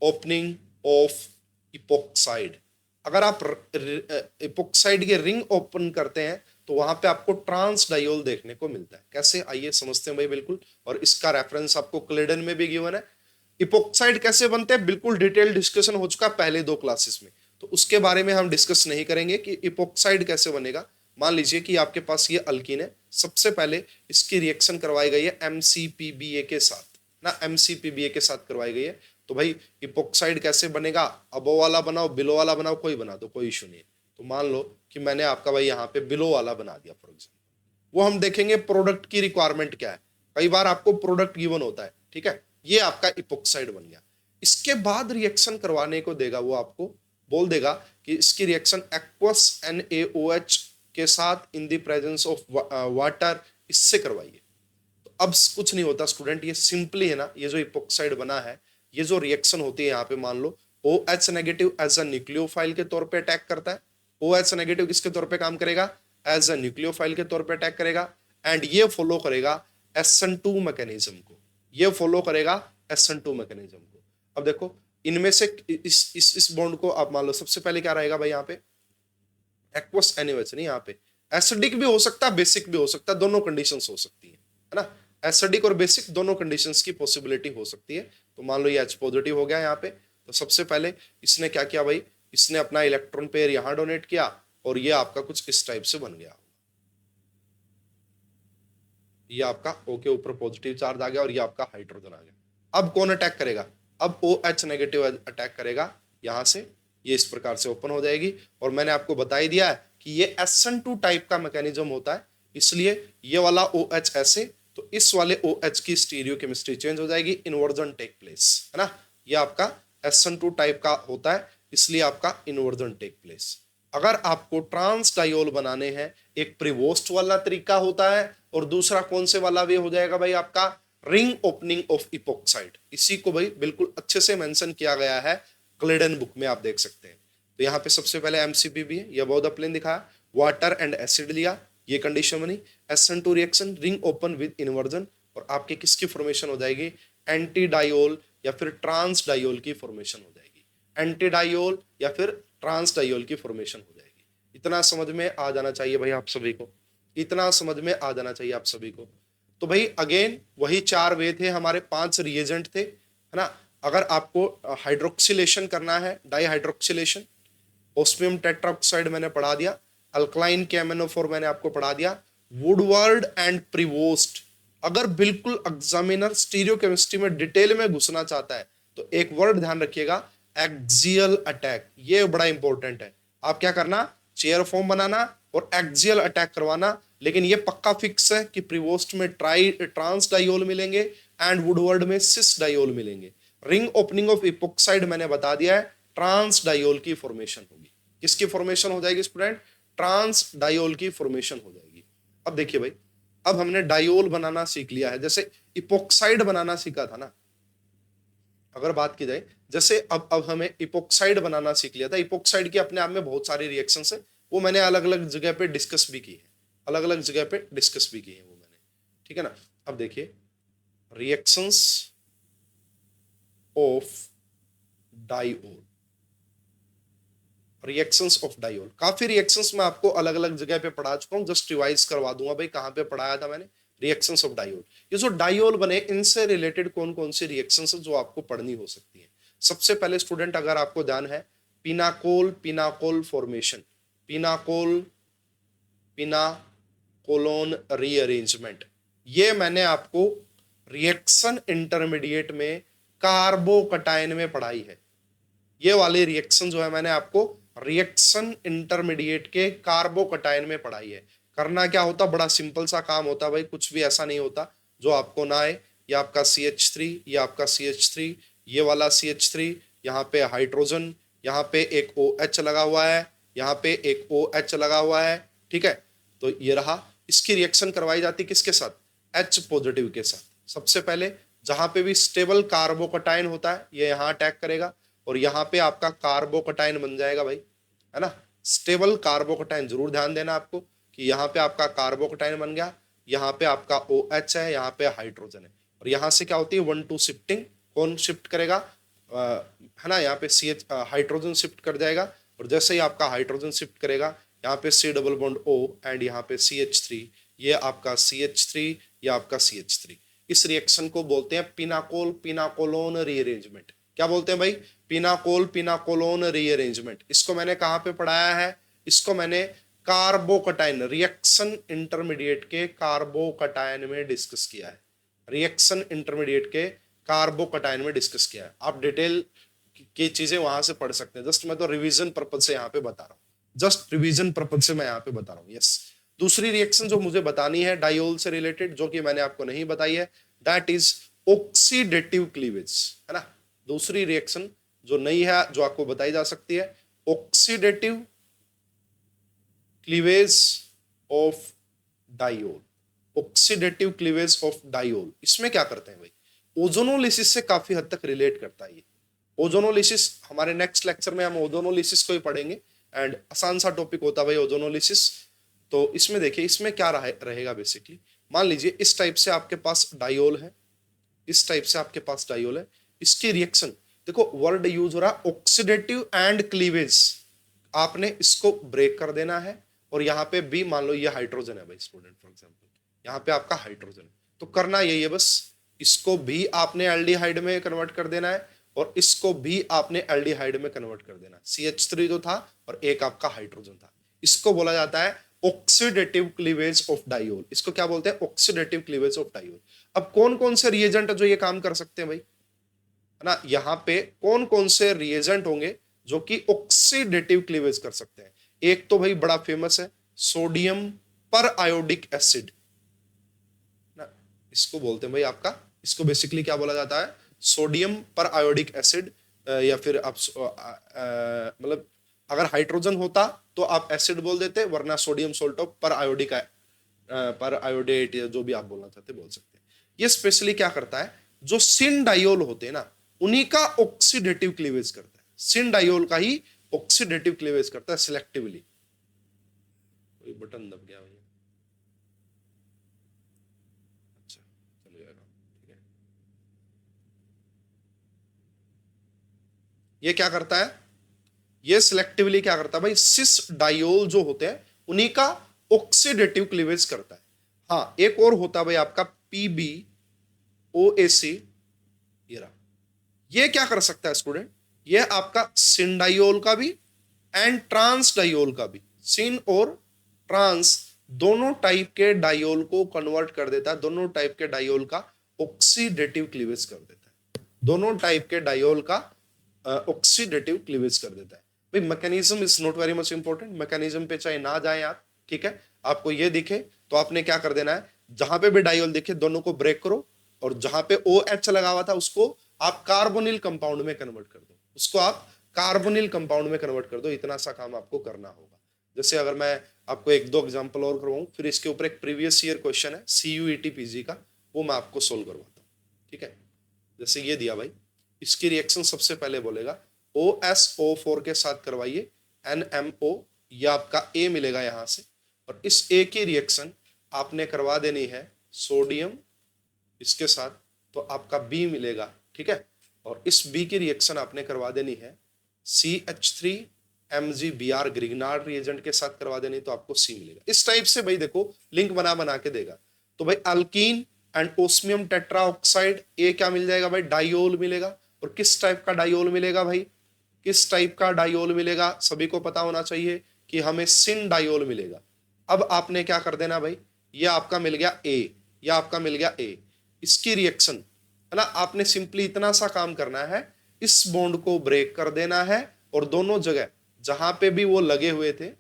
ओपनिंग ऑफ इपोक्साइड। अगर आप इपोक्साइड के रिंग ओपन करते हैं तो वहां पे आपको ट्रांस डायोल देखने को मिलता है। कैसे, आइए समझते हैं भाई बिल्कुल, और इसका रेफरेंस आपको क्लेडन में भी गिवन है। इपोक्साइड कैसे बनते हैं बिल्कुल डिटेल डिस्कशन हो चुका पहले 2 क्लासेस में, तो उसके बारे में हम डिस्कस नहीं करेंगे कि इपोक्साइड कैसे बनेगा। मान लीजिए कि आपके पास ये अल्कीन है, सबसे पहले इसकी रिएक्शन करवाई गई है MCPBA के साथ ना, MCPBA के साथ करवाई गई है। तो भाई इपोक्साइड कैसे बनेगा? अबो वाला बनाओ, बिलो वाला बनाओ, कोई बना दो, कोई इशू नहीं है। तो मान लो कि मैंने आपका भाई यहाँ पे बिलो वाला बना दिया फॉर एग्जाम्पल। वो हम देखेंगे प्रोडक्ट की रिक्वायरमेंट क्या है, कई बार आपको प्रोडक्ट गिवन होता है, ठीक है। ये आपका इपोक्साइड बन गया। इसके बाद रिएक्शन करवाने को देगा, वो आपको बोल देगा कि इसकी रिएक्शन एक्वस NaOH के साथ in the presence of water, इससे करवाइए। तो अब कुछ नहीं होता स्टूडेंट, ये सिंपली है ना, ये जो इपोक्साइड बना है, ये जो रिएक्शन होती है यहाँ पे मान लो OH negative as a nucleophile के तौर पे अटैक करता है। OH नेगेटिव किसके तौर पे काम करेगा? एज अ न्यूक्लियोफाइल के तौर पे अटैक करेगा, एंड ये फॉलो करेगा SN2 मैकेनिज्म को, ये फॉलो करेगा SN2 मैकेनिज्म को। अब देखो इनमें से इस बॉन्ड को आप मान लो सबसे पहले क्या रहेगा भाई यहाँ पे? एक्वस NaOH, नहीं यहाँ पे एसिडिक भी हो सकता है, बेसिक भी हो सकता है, दोनों कंडीशंस हो सकती है ना। एसिडिक और बेसिक दोनों कंडीशंस की पॉसिबिलिटी हो सकती है। तो मान लो ये H पॉजिटिव हो गया यहाँ पे, तो सबसे पहले इसने क्या किया भाई? इसने अपना इलेक्ट्रॉन पेयर यहां डोनेट किया, और ये आपका कुछ इस टाइप से बन गया। ये आपका O के ऊपर पॉजिटिव चार्ज आ गया, और ये आपका हाइड्रोजन आ गया। अब कौन अटैक करेगा? अब OH नेगेटिव अटैक करेगा यहां से, ये इस प्रकार से ओपन हो जाएगी। और मैंने आपको बता ही दिया है कि ये SN2 टाइप का मैकेनिज्म होता है, इसलिए ये वाला OH ऐसे, तो इस वाले OH की स्टीरियो केमिस्ट्री चेंज हो जाएगी, इन्वर्जन टेक प्लेस, है ना। ये आपका SN2 टाइप का होता है, इसलिए आपका इन्वर्जन टेक प्लेस। अगर आपको ट्रांस डायोल बनाने हैं, एक प्रिवोस्ट वाला तरीका होता है, और दूसरा कौन से वाला वे हो जाएगा भाई? आपका रिंग ओपनिंग ऑफ इपोक्साइड। इसी को भाई बिल्कुल अच्छे से मेंशन किया गया है क्लेडन बुक में, आप देख सकते हैं। तो यहाँ पे सबसे पहले MCPB है, यह बहुत प्लेन दिखाया, वाटर एंड एसिड लिया, ये कंडीशन बनी, SN2 reaction, ring open with inversion, और आपके किसकी फॉर्मेशन हो जाएगी? एंटी डायोल या फिर ट्रांस डायोल की फॉर्मेशन हो जाएगी, एंटी डायोल या फिर ट्रांस डायोल की फॉर्मेशन हो जाएगी। इतना समझ में आ जाना चाहिए भाई आप सभी को, इतना समझ में आ जाना चाहिए आप सभी को। तो भाई अगेन वही 4 वे थे हमारे, 5 रिएजेंट थे, है ना। अगर आपको हाइड्रोक्सिलेशन करना है, डाई हाइड्रोक्सिलेशन, ओस्मियम टेट्राऑक्साइड मैंने पढ़ा दिया, अल्कलाइन KMnO4 मैंने आपको पढ़ा दिया, वुडवर्ड एंड प्रिवोस्ट। अगर बिल्कुल एग्जामिनर स्टीरियोकेमिस्ट्री में डिटेल में घुसना चाहता है तो एक वर्ड ध्यान रखिएगा, एक्सियल अटैक, ये बड़ा इंपॉर्टेंट है। आप क्या करना? चेयर फॉर्म बनाना और एक्सियल अटैक करवाना। लेकिन ये पक्का फिक्स है कि प्रिवोस्ट में ट्रांस डायोल मिलेंगे एंड वुडवर्ड में सिस डायोल मिलेंगे। रिंग ओपनिंग ऑफ इपोक्साइड मैंने बता दिया है, ट्रांस डायोल की फॉर्मेशन होगी। किसकी फॉर्मेशन हो जाएगी स्टूडेंट? ट्रांस डायोल की फॉर्मेशन हो जाएगी। अब देखिए भाई, अब हमने डायोल बनाना सीख लिया है, जैसे इपोक्साइड बनाना सीखा था ना। अगर बात की जाए, जैसे अब हमें इपोक्साइड बनाना सीख लिया था। इपोक्साइड की अपने आप में बहुत सारी रिएक्शंस है, वो मैंने अलग अलग जगह पे डिस्कस भी की है, अलग अलग जगह पे डिस्कस भी की है वो मैंने, ठीक है ना। अब देखिए reactions of diol, reactions of diol, काफी रिएक्शंस मैं आपको अलग अलग जगह पे पढ़ा चुका हूं, जस्ट रिवाइज करवा दूंगा भाई कहां पे पढ़ाया था मैंने। रिएक्शंस ऑफ डायोल, ये जो डायोल बने इनसे रिलेटेड कौन कौन सी रिएक्शंस जो आपको पढ़नी हो सकती है। सबसे पहले स्टूडेंट अगर आपको ध्यान है, pinacol pinacol formation, pinacol pinacolone rearrangement, ये मैंने आपको रिएक्शन इंटरमीडिएट में कार्बोकटायन में पढ़ाई है। ये वाली रिएक्शन जो है मैंने आपको रिएक्शन इंटरमीडिएट के कार्बोकटायन में पढ़ाई है। करना क्या होता, बड़ा सिंपल सा काम होता भाई, कुछ भी ऐसा नहीं होता जो आपको ना आए। ये आपका CH3, ये आपका CH3, ये वाला CH3, यहाँ पे हाइड्रोजन, यहाँ पे एक OH लगा हुआ है, यहाँ पे एक OH लगा हुआ है, ठीक है। तो ये रहा, इसकी रिएक्शन करवाई जाती किसके साथ, H पॉजिटिव के साथ। सबसे पहले जहां पे भी स्टेबल कार्बोकटायन होता है ये यहाँ अटैक करेगा और यहाँ पे आपका कार्बोकटायन बन जाएगा भाई, है ना। स्टेबल कार्बोकटायन जरूर ध्यान देना आपको कि यहाँ पे आपका कार्बोकटायन बन गया, यहाँ पे आपका OH है, यहाँ पे हाइड्रोजन है, और यहाँ से क्या होती है 1-2 शिफ्टिंग। कौन शिफ्ट करेगा, है ना, यहाँ पे CH हाइड्रोजन शिफ्ट कर जाएगा, और जैसे ही आपका हाइड्रोजन शिफ्ट करेगा यहाँ पे C double bond O and यहाँ पे CH3, ये आपका CH3, ये आपका CH3। इस रिएक्शन को बोलते हैं पिनाकोल पिनाकोलोन रीअरेंजमेंट। क्या बोलते हैं भाई, पिनाकोल पिनाकोलोन रीअरेंजमेंट। इसको मैंने कहाँ पे पढ़ाया है, इसको मैंने कार्बोकटायन रिएक्शन इंटरमीडिएट के कार्बोकटायन में डिस्कस किया है। रिएक्शन इंटरमीडिएट के कार्बोकटायन में डिस्कस किया है। आप डिटेल की चीजें वहां से पढ़ सकते हैं। जस्ट मैं तो रिवीजन पर्पज से यहाँ पे बता रहा हूँ, जस्ट रिवीजन पर्पज से मैं यहाँ पे बता रहा हूँ। यस, दूसरी रिएक्शन जो मुझे बतानी है डायोल से रिलेटेड, जो कि मैंने आपको नहीं बताई है, दैट इज ऑक्सीडेटिव क्लीवेज, है ना। दूसरी रिएक्शन जो नहीं है, जो आपको बताई जा सकती है, oxidative cleavage of diol. Oxidative cleavage of diol, इसमें क्या करते हैं भाई, ओजोनोलिसिस से काफी हद तक रिलेट करता है ये। ओजोनोलिसिस हमारे नेक्स्ट लेक्चर में हम ओजोनोलिसिस को ही पढ़ेंगे, एंड आसान सा टॉपिक होता है भाई ओजोनोलिसिस। तो इसमें देखिए, इसमें क्या रहेगा बेसिकली, मान लीजिए इस टाइप से आपके पास डायोल है, इस टाइप से आपके पास डायोल है, इसकी रिएक्शन देखो, वर्ड यूज हो रहा ऑक्सीडेटिव एंड क्लीवेज। आपने इसको ब्रेक कर देना है, और यहाँ पे भी मान लो ये हाइड्रोजन है भाई स्टूडेंट, फॉर एग्जांपल यहाँ पे आपका हाइड्रोजन है, तो करना यही है बस, इसको भी आपने एल्डिहाइड में कन्वर्ट कर देना है, और इसको भी आपने एल्डिहाइड में कन्वर्ट कर देना है। CH3 जो था और एक आपका हाइड्रोजन था, इसको बोला जाता है ऑक्सीडेटिव क्लीवेज ऑफ डायोल। इसको क्या बोलते हैं, ऑक्सीडेटिव क्लीवेज ऑफ डायोल। अब कौन कौन से रिएजेंट जो ये काम कर सकते हैं भाई, है ना, यहाँ पे कौन कौन से रिएजेंट होंगे जो कि ऑक्सीडेटिव क्लीवेज कर सकते हैं। एक तो भाई बड़ा फेमस है सोडियम पर आयोडिक एसिड, ना, इसको बोलते हैं भाई आपका, इसको बेसिकली क्या बोला जाता है, सोडियम पर आयोडिक एसिड, या फिर आप मतलब अगर हाइड्रोजन होता तो आप एसिड बोल देते, वरना सोडियम सोल्ट ऑफ पर आयोडिक पर आयोडेट, जो भी आप बोलना चाहते बोल सकते हैं। ये स्पेशली क्या करता है, जो सिन डायोल होते हैं ना, उन्हीं का ऑक्सीडेटिव क्लीवेज करता है। सिन डायोल का ही ऑक्सीडेटिव क्लीवेज करता है सिलेक्टिवली। कोई बटन दब गया भैया, अच्छा चल जाएगा, ठीक है। ये क्या करता है, ये सिलेक्टिवली क्या करता है भाई, सिस डायोल जो होते हैं उन्हीं का ऑक्सीडेटिव क्लीवेज करता है। हाँ, एक और होता है भाई आपका PbOAC, ये क्या कर सकता है स्टूडेंट, ये आपका सिन डायोल का भी एंड ट्रांस डायोल का भी, सिन और ट्रांस दोनों टाइप के डायोल को कन्वर्ट कर देता है, दोनों टाइप के डायोल का ऑक्सीडेटिव क्लीवेज कर देता है, दोनों टाइप के डायोल का ऑक्सीडेटिव क्लीवेज कर देता है भाई। Mechanism is not very much important, mechanism पे चाहे ना जाए आप, ठीक है। आपको ये दिखे तो आपने क्या कर देना है, जहां पे भी डायोल दिखे दोनों को ब्रेक करो, और जहां पे OH लगा हुआ था उसको आप कार्बोनिल कंपाउंड में कन्वर्ट कर दो, उसको आप कार्बोनिल कंपाउंड में कन्वर्ट कर दो। इतना सा काम आपको करना होगा। जैसे अगर मैं आपको 1-2 एग्जांपल और करवाऊं, फिर इसके ऊपर एक प्रीवियस ईयर क्वेश्चन है CUET PG का, वो मैं आपको सोल्व करवाता हूँ, ठीक है। जैसे ये दिया भाई, इसकी रिएक्शन सबसे पहले बोलेगा OSO4 के साथ करवाइए NMO, या आपका A मिलेगा यहां से, और इस A की रिएक्शन आपने करवा देनी है सोडियम इसके साथ, तो आपका B मिलेगा, ठीक है। और इस B की रिएक्शन आपने करवा देनी है CH3MgBr ग्रिग्नार्ड रिएजेंट के साथ करवा देनी, तो आपको C मिलेगा। इस टाइप से भाई देखो लिंक बना के देगा। तो भाई अल्कीन एंड ओस्मियम टेट्राऑक्साइड, ए क्या मिल जाएगा भाई, डायोल मिलेगा। और किस टाइप का डायोल मिलेगा भाई, किस टाइप का डायोल मिलेगा, सभी को पता होना चाहिए कि हमें सिन डायोल मिलेगा। अब आपने क्या कर देना भाई, ये आपका मिल गया ए, या आपका मिल गया ए, इसकी रिएक्शन है ना। आपने सिंपली इतना सा काम करना है, इस बॉन्ड को ब्रेक कर देना है और दोनों जगह जहां पे भी वो लगे हुए थे,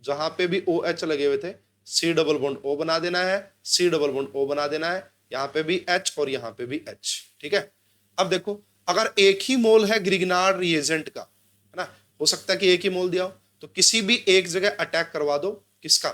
जहां पे भी ओ एच लगे हुए थे, सी डबल बॉन्ड ओ बना देना है, सी डबल बॉन्ड ओ बना देना है, यहाँ पे भी एच और यहाँ पे भी एच। ठीक है। अब देखो, अगर एक ही मोल है ग्रिग्नार्ड रिएजेंट का, है ना, हो सकता है कि एक ही मोल दिया हो, तो किसी भी एक जगह अटैक करवा दो, किसका,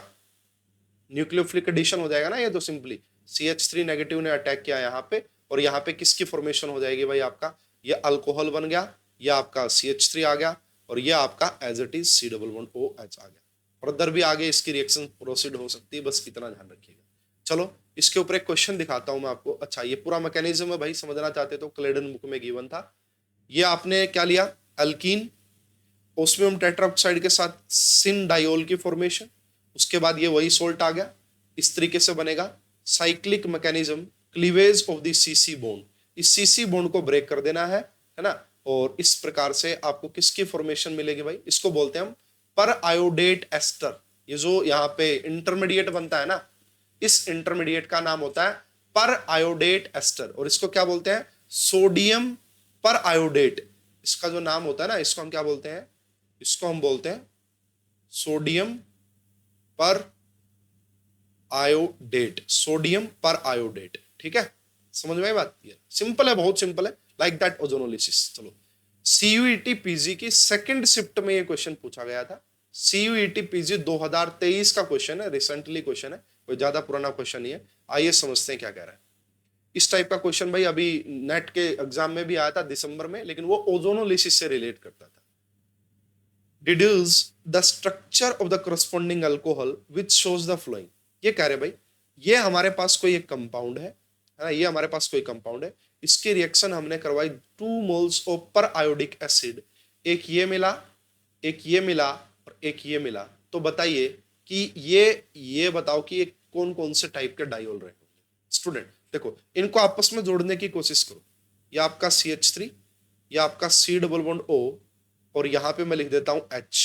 न्यूक्लियोफिलिक एडिशन हो जाएगा ना। ये तो सिंपली CH3 नेगेटिव ने अटैक किया यहाँ पे, और यहाँ पे किसकी फॉर्मेशन हो जाएगी भाई, आपका ये अल्कोहल बन गया, ये आपका CH3 आ गया, और ये आपका as it is C double bond OH आ गया। और उधर भी आगे इसकी रिएक्शन प्रोसीड हो सकती है, बस इतना ध्यान रखिएगा। चलो इसके ऊपर एक क्वेश्चन दिखाता हूं मैं आपको। अच्छा, ये पूरा मैकेनिज्म है भाई, समझना चाहते तो क्लेडन बुक में गिवन था। ये आपने क्या लिया, अल्कीन, ओस्मियम टेट्राऑक्साइड के साथ सिन डायोल की फॉर्मेशन, उसके बाद ये वही सोल्ट आ गया, इस तरीके से बनेगा cyclic mechanism, cleavage of the CC bond. इस सीसी बॉन्ड को ब्रेक कर देना है ना, और इस प्रकार से आपको किसकी फॉर्मेशन मिलेगी भाई, इसको बोलते हैं हम पर आयोडेट एस्टर। ये जो यहाँ पे इंटरमीडिएट बनता है ना, इस इंटरमीडिएट का नाम होता है पर आयोडेट एस्टर, और इसको क्या बोलते हैं, सोडियम पर आयोडेट। इसका जो नाम होता है ना, इसको हम क्या बोलते हैं, इसको हम बोलते हैं सोडियम पर आयोडेट, सोडियम पर आयोडेट। ठीक है, समझ में आई बात, ये सिंपल है, बहुत सिंपल है, लाइक दैट ओजोनोलिसिस। चलो, CUET PG की सेकंड शिफ्ट में ये क्वेश्चन पूछा गया था। CUET PG 2023 का क्वेश्चन है, रिसेंटली क्वेश्चन है, कोई ज्यादा पुराना क्वेश्चन नहीं है। आइए समझते हैं क्या कह रहा है। इस टाइप का क्वेश्चन भाई अभी नेट के एग्जाम में भी आया था दिसंबर में, लेकिन वो ओजोनोलिसिस से रिलेट करता था। Deduce the structure of the corresponding alcohol which shows the flowing. ये कह रहे भाई, ये हमारे पास कोई एक कंपाउंड है ना, ये हमारे पास कोई कंपाउंड है, इसकी रिएक्शन हमने करवाई 2 मोल्स ऑफ पर आयोडिक एसिड, एक ये मिला, एक ये मिला और एक ये मिला। तो बताइए कि ये बताओ कि ये कौन कौन से टाइप के डायोल रहे होंगे। स्टूडेंट देखो, इनको आपस में जोड़ने की कोशिश करो। ये आपका CH3, ये आपका C डबल बॉन्ड O, और यहां पे मैं लिख देता हूं H।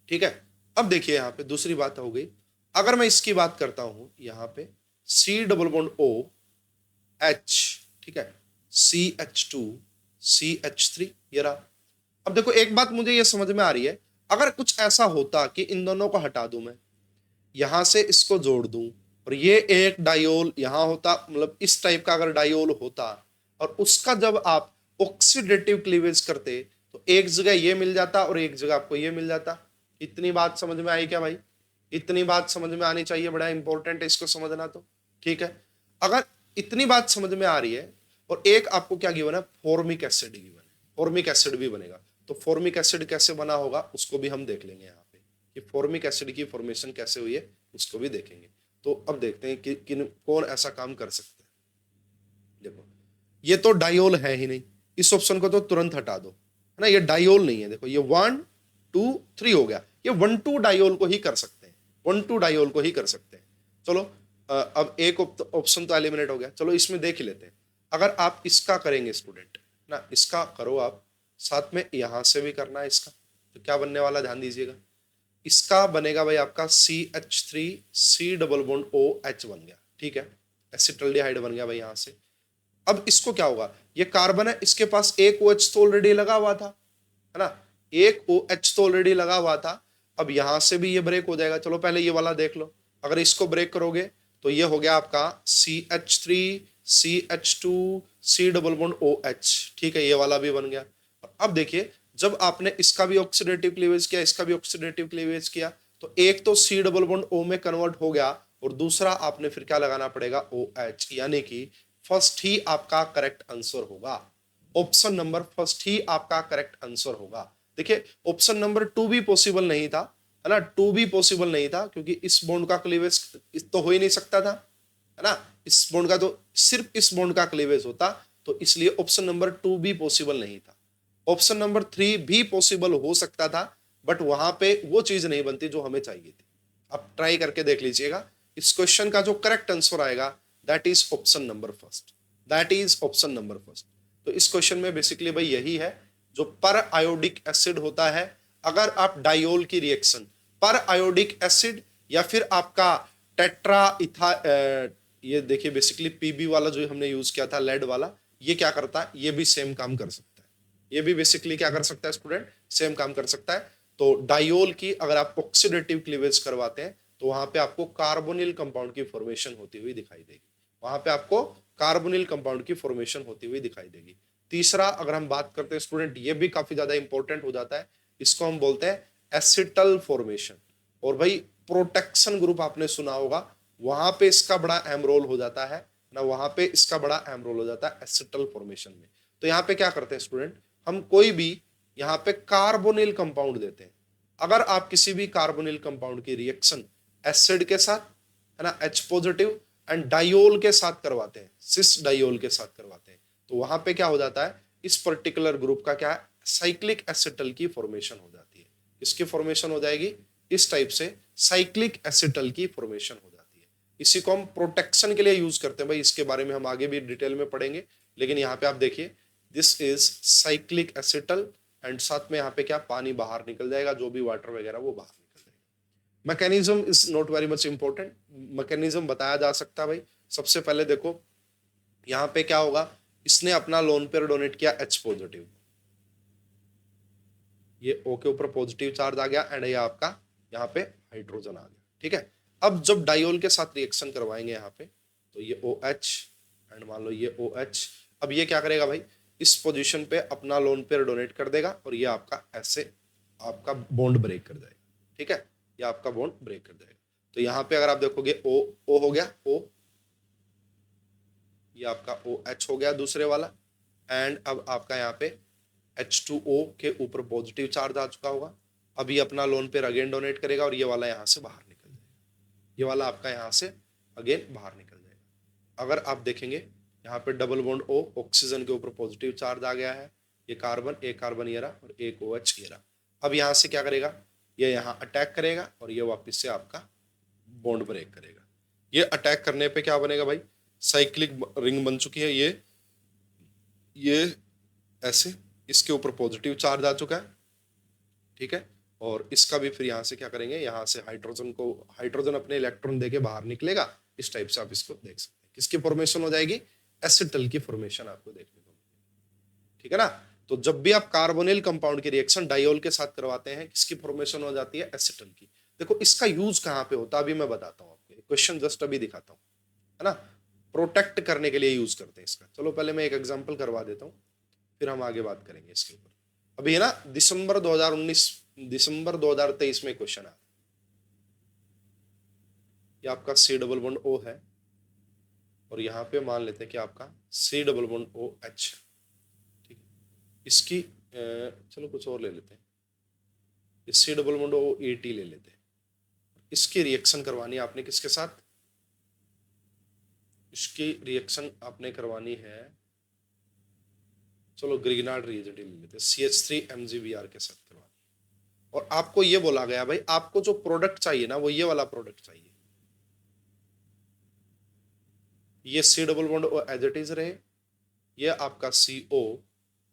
ठीक है, अब देखिए यहां पे दूसरी बात हो गई, अगर मैं इसकी बात करता हूं, यहां पे C double bond O H, ठीक है, CH2 CH3, ये रहा। अब देखो एक बात मुझे ये समझ में आ रही है, अगर कुछ ऐसा होता कि इन दोनों को हटा दूं मैं, यहां से इसको जोड़ दूं, और ये एक डायोल यहां होता, मतलब इस टाइप का अगर डायोल होता, और उसका जब आप ऑक्सीडेटिव क्लीवेज करते तो एक जगह ये मिल जाता और एक जगह आपको ये मिल जाता। इतनी बात समझ में आई क्या भाई, इतनी बात समझ में आनी चाहिए, बड़ा इंपॉर्टेंट है इसको समझना। तो ठीक है, अगर इतनी बात समझ में आ रही है, और एक आपको क्या गिवन है, फॉर्मिक एसिड गिवन है, फॉर्मिक एसिड भी बनेगा। तो फॉर्मिक एसिड कैसे बना होगा उसको भी हम देख लेंगे यहाँ पे, कि फॉर्मिक एसिड की फॉर्मेशन कैसे हुई है उसको भी देखेंगे। तो अब देखते हैं कि कौन ऐसा काम कर सकते हैं। देखो, ये तो डायोल है ही नहीं, इस ऑप्शन को तो तुरंत हटा दो, है ना, ये डायोल नहीं है। देखो ये 1 2 3 हो गया, ये 1 2 डायोल को ही कर सकते हैं, 1 2 डायोल को ही कर सकते हैं। चलो अब एक ऑप्शन तो एलिमिनेट हो गया। चलो इसमें देख ही लेते हैं। अगर आप इसका करेंगे स्टूडेंट ना, इसका करो आप, साथ में यहां से भी करना है इसका, तो क्या बनने वाला ध्यान दीजिएगा, इसका बनेगा भाई आपका CH3 C double bond OH बन गया। ठीक है, एसिटल्डिहाइड बन गया भाई यहां से। अब इसको क्या होगा, ये कार्बन है, इसके पास एक OH तो ऑलरेडी लगा हुआ था, है ना, एक OH तो ऑलरेडी लगा हुआ था। अब यहां से भी ये ब्रेक हो जाएगा। चलो पहले ये वाला देख लो, अगर इसको ब्रेक करोगे तो ये हो गया आपका CH3 CH2 C double bond OH। ठीक है, ये वाला भी बन गया। अब देखिए, जब आपने इसका भी ऑक्सीडेटिव क्लीवेज किया, इसका भी ऑक्सीडेटिव क्लीवेज किया, तो एक तो C डबल बॉन्ड O में कन्वर्ट हो गया, और दूसरा आपने फिर क्या लगाना पड़ेगा, OH, यानी कि फर्स्ट ही आपका करेक्ट आंसर होगा। ऑप्शन नंबर फर्स्ट ही आपका करेक्ट आंसर होगा। देखिए ऑप्शन नंबर 2 भी पॉसिबल नहीं था, है ना, 2 भी पॉसिबल नहीं था, क्योंकि इस बॉन्ड का क्लीवेज तो हो ही नहीं सकता था, है ना, इस बॉन्ड का तो सिर्फ इस बॉन्ड का क्लीवेज होता, तो इसलिए ऑप्शन नंबर 2 भी पॉसिबल नहीं था। ऑप्शन नंबर 3 भी पॉसिबल हो सकता था, बट वहां पे वो चीज नहीं बनती जो हमें चाहिए थी। आप ट्राई करके देख लीजिएगा, इस क्वेश्चन का जो करेक्ट आंसर आएगा that is option number first, that is option number first. तो इस क्वेश्चन में बेसिकली भाई यही है, जो पर आयोडिक एसिड होता है, अगर आप डायोल की रिएक्शन पर आयोडिक एसिड या फिर आपका टेट्रा ये देखिए बेसिकली पीबी वाला जो हमने यूज किया था लेड वाला, ये क्या करता है, ये भी सेम काम कर सकता है, ये भी बेसिकली क्या कर सकता है स्टूडेंट, सेम काम कर सकता है। तो डायोल की अगर आप ऑक्सीडेटिव क्लीवेज करवाते हैं तो वहां पे आपको कार्बोनिल कंपाउंड की फॉर्मेशन होती हुई दिखाई देगी, वहां पे आपको कार्बोनिल कंपाउंड की फॉर्मेशन होती हुई दिखाई देगी। तीसरा अगर हम बात करते हैं स्टूडेंट, ये भी काफी ज्यादा इंपॉर्टेंट हो जाता है, इसको हम बोलते हैं एसिटल फॉर्मेशन। और भाई प्रोटेक्शन ग्रुप आपने सुना होगा, वहां पे इसका बड़ा अहम रोल हो जाता है ना, वहां पे इसका बड़ा अहम रोल हो जाता है एसिटल फॉर्मेशन में। तो यहाँ पे क्या करते हैं स्टूडेंट, हम कोई भी यहाँ पे कार्बोनिल कंपाउंड देते हैं। अगर आप किसी भी कार्बोनिल कंपाउंड की रिएक्शन एसिड के साथ है ना, H पॉजिटिव एंड डायोल के साथ करवाते हैं, सिस डायोल के साथ करवाते हैं, तो वहां पे क्या हो जाता है, इस पर्टिकुलर ग्रुप का क्या है, साइक्लिक एसिटल की फॉर्मेशन हो जाती है। इसकी फॉर्मेशन हो जाएगी इस टाइप से, साइक्लिक एसिटल की फॉर्मेशन हो जाती है। इसी को हम प्रोटेक्शन के लिए यूज करते हैं भाई, इसके बारे में हम आगे भी डिटेल में पढ़ेंगे, लेकिन यहाँ पे आप देखिए this is cyclic acetal and साथ में यहाँ पे क्या, पानी बाहर निकल जाएगा, जो भी वाटर वगैरह वो बाहर निकल जाएगा। Mechanism is not very much important, mechanism बताया जा सकता है भाई। सबसे पहले देखो यहाँ पे क्या होगा, इसने अपना लोन पेयर डोनेट किया H पॉजिटिव, ये O के ऊपर पॉजिटिव चार्ज आ गया एंड ये आपका यहाँ पे हाइड्रोजन आ गया, ठीक है। अब जब डायोल के साथ रिएक्शन करवाएंगे यहाँ पे, तो ये OH एंड मान लो ये OH, अब ये क्या करेगा भाई, इस पोजीशन पे अपना लोन पेयर डोनेट कर देगा और ये आपका ऐसे आपका बॉन्ड ब्रेक कर जाएगा, ठीक है, ये आपका बॉन्ड ब्रेक कर जाएगा। तो यहाँ पे अगर आप देखोगे O हो गया O, ये आपका OH हो गया दूसरे वाला, एंड अब आपका यहाँ पे H2O के ऊपर पॉजिटिव चार्ज आ चुका होगा। अब ये अपना लोन पेयर अगेन डोनेट करेगा और ये वाला यहाँ से बाहर निकल जाएगा, ये वाला आपका यहाँ से अगेन बाहर निकल जाएगा। अगर आप देखेंगे यहाँ पे डबल बॉन्ड O, ऑक्सीजन के ऊपर पॉजिटिव चार्ज आ गया है, ये कार्बन, एक कार्बन ये रहा और एक OH ये रहा। अब यहाँ से क्या करेगा, ये यहाँ अटैक करेगा और ये वापस से आपका बॉन्ड ब्रेक करेगा। ये अटैक करने पे क्या बनेगा भाई, साइक्लिक रिंग बन चुकी है, ये ऐसे इसके ऊपर पॉजिटिव चार्ज आ चुका है, ठीक है। और इसका भी फिर यहाँ से क्या करेंगे, यहाँ से हाइड्रोजन अपने इलेक्ट्रॉन देके बाहर निकलेगा, इस टाइप से आप इसको देख सकते हैं। किसकी फॉर्मेशन हो जाएगी, एसिटल की फॉर्मेशन आपको देखने को मिलेगी, ठीक है ना। तो जब भी आप कार्बोनिल कंपाउंड की रिएक्शन डायोल के साथ करवाते हैं, किसकी फॉर्मेशन हो जाती है, एसिटल की। देखो इसका यूज कहाँ पे होता है, अभी मैं बताता हूँ आपको, क्वेश्चन जस्ट अभी दिखाता हूँ, है ना। प्रोटेक्ट करने के लिए यूज करते हैं इसका। चलो पहले मैं एक एग्जांपल करवा देता हूँ, फिर हम आगे बात करेंगे इसके ऊपर। अभी है ना दिसंबर 2023 में क्वेश्चन आया, ये आपका C डबल बॉन्ड O है और यहाँ पे मान लेते हैं कि आपका C डबल बॉन्ड OH, ठीक है। इसकी चलो कुछ और ले लेते हैं, इस C डबल बॉन्ड OAT ले लेते हैं। इसकी रिएक्शन करवानी है आपने किसके साथ, इसकी रिएक्शन आपने करवानी है, चलो ग्रिग्नार्ड रिएजेंट ले लेते हैं, CH3MgBr के साथ करवानी। और आपको ये बोला गया भाई, आपको जो प्रोडक्ट चाहिए ना वो ये वाला प्रोडक्ट चाहिए, ये C double bond O as it is रहे, ये आपका CO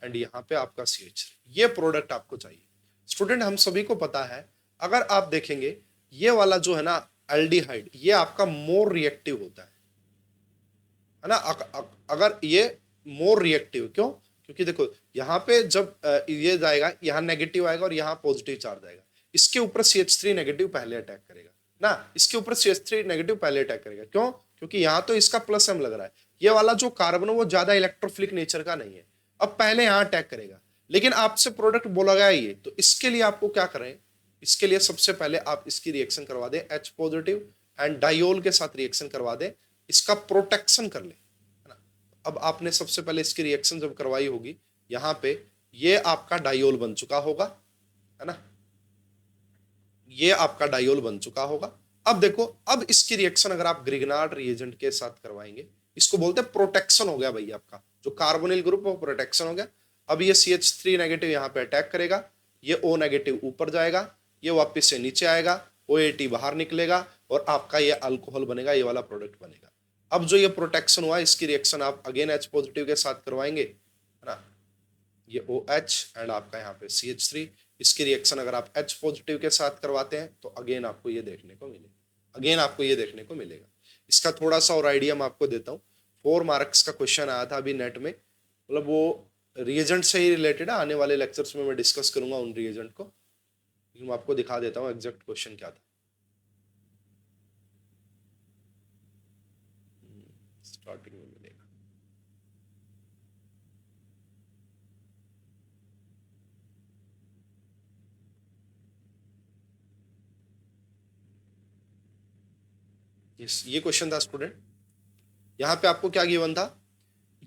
एंड यहाँ पे आपका CH, ये प्रोडक्ट आपको चाहिए। स्टूडेंट हम सभी को पता है, अगर आप देखेंगे ये वाला जो है ना एल्डिहाइड, ये आपका मोर रिएक्टिव होता है ना। अगर ये मोर रिएक्टिव क्यों, क्योंकि देखो यहाँ पे जब ये जाएगा, यहाँ नेगेटिव आएगा और यहाँ पॉजिटिव चार्ज आएगा, इसके ऊपर CH3 नेगेटिव पहले अटैक करेगा ना, इसके ऊपर CH3 नेगेटिव पहले अटैक करेगा, क्यों, क्योंकि यहाँ तो इसका प्लस M लग रहा है, ये वाला जो कार्बन वो ज्यादा इलेक्ट्रोफिलिक नेचर का नहीं है, अब पहले यहाँ अटैक करेगा। लेकिन आपसे प्रोडक्ट बोला गया ये, तो इसके लिए आपको क्या करें, इसके लिए सबसे पहले आप इसकी रिएक्शन करवा दें H पॉजिटिव एंड डायोल के साथ रिएक्शन करवा दें, इसका प्रोटेक्शन कर ले, है ना। अब आपने सबसे पहले इसकी रिएक्शन जब करवाई होगी, यहाँ पे ये आपका डायोल बन चुका होगा, है ना, ये आपका डायोल बन चुका होगा। अब देखो, अब इसकी रिएक्शन अगर आप ग्रिग्नार्ड रिएजेंट के साथ करवाएंगे, इसको बोलते हैं प्रोटेक्शन हो गया भाई, आपका जो कार्बोनिल ग्रुप वो प्रोटेक्शन हो गया। अब ये CH3 नेगेटिव यहाँ पे अटैक करेगा, ये O नेगेटिव ऊपर जाएगा, ये वापस से नीचे आएगा, OAT बाहर निकलेगा और आपका ये अल्कोहल बनेगा, ये वाला प्रोडक्ट बनेगा। अब जो ये प्रोटेक्शन हुआ, इसकी रिएक्शन आप अगेन H पॉजिटिव के साथ करवाएंगे, है ना, ये OH एंड आपका यहाँ पे CH3, इसकी रिएक्शन अगर आप H पॉजिटिव के साथ करवाते हैं तो अगेन आपको ये देखने को मिलेगा, अगेन आपको ये देखने को मिलेगा। इसका थोड़ा सा और आइडिया मैं आपको देता हूँ। 4 मार्क्स का क्वेश्चन आया था अभी नेट में, मतलब वो रिएजेंट से ही रिलेटेड है। आने वाले लेक्चर्स में मैं डिस्कस करूंगा उन रिएजेंट को, मैं आपको दिखा देता हूँ एग्जैक्ट क्वेश्चन क्या था। स्टार्टिंग में मिलेगा। ये क्वेश्चन था स्टूडेंट। यहाँ पे आपको क्या गिवन था,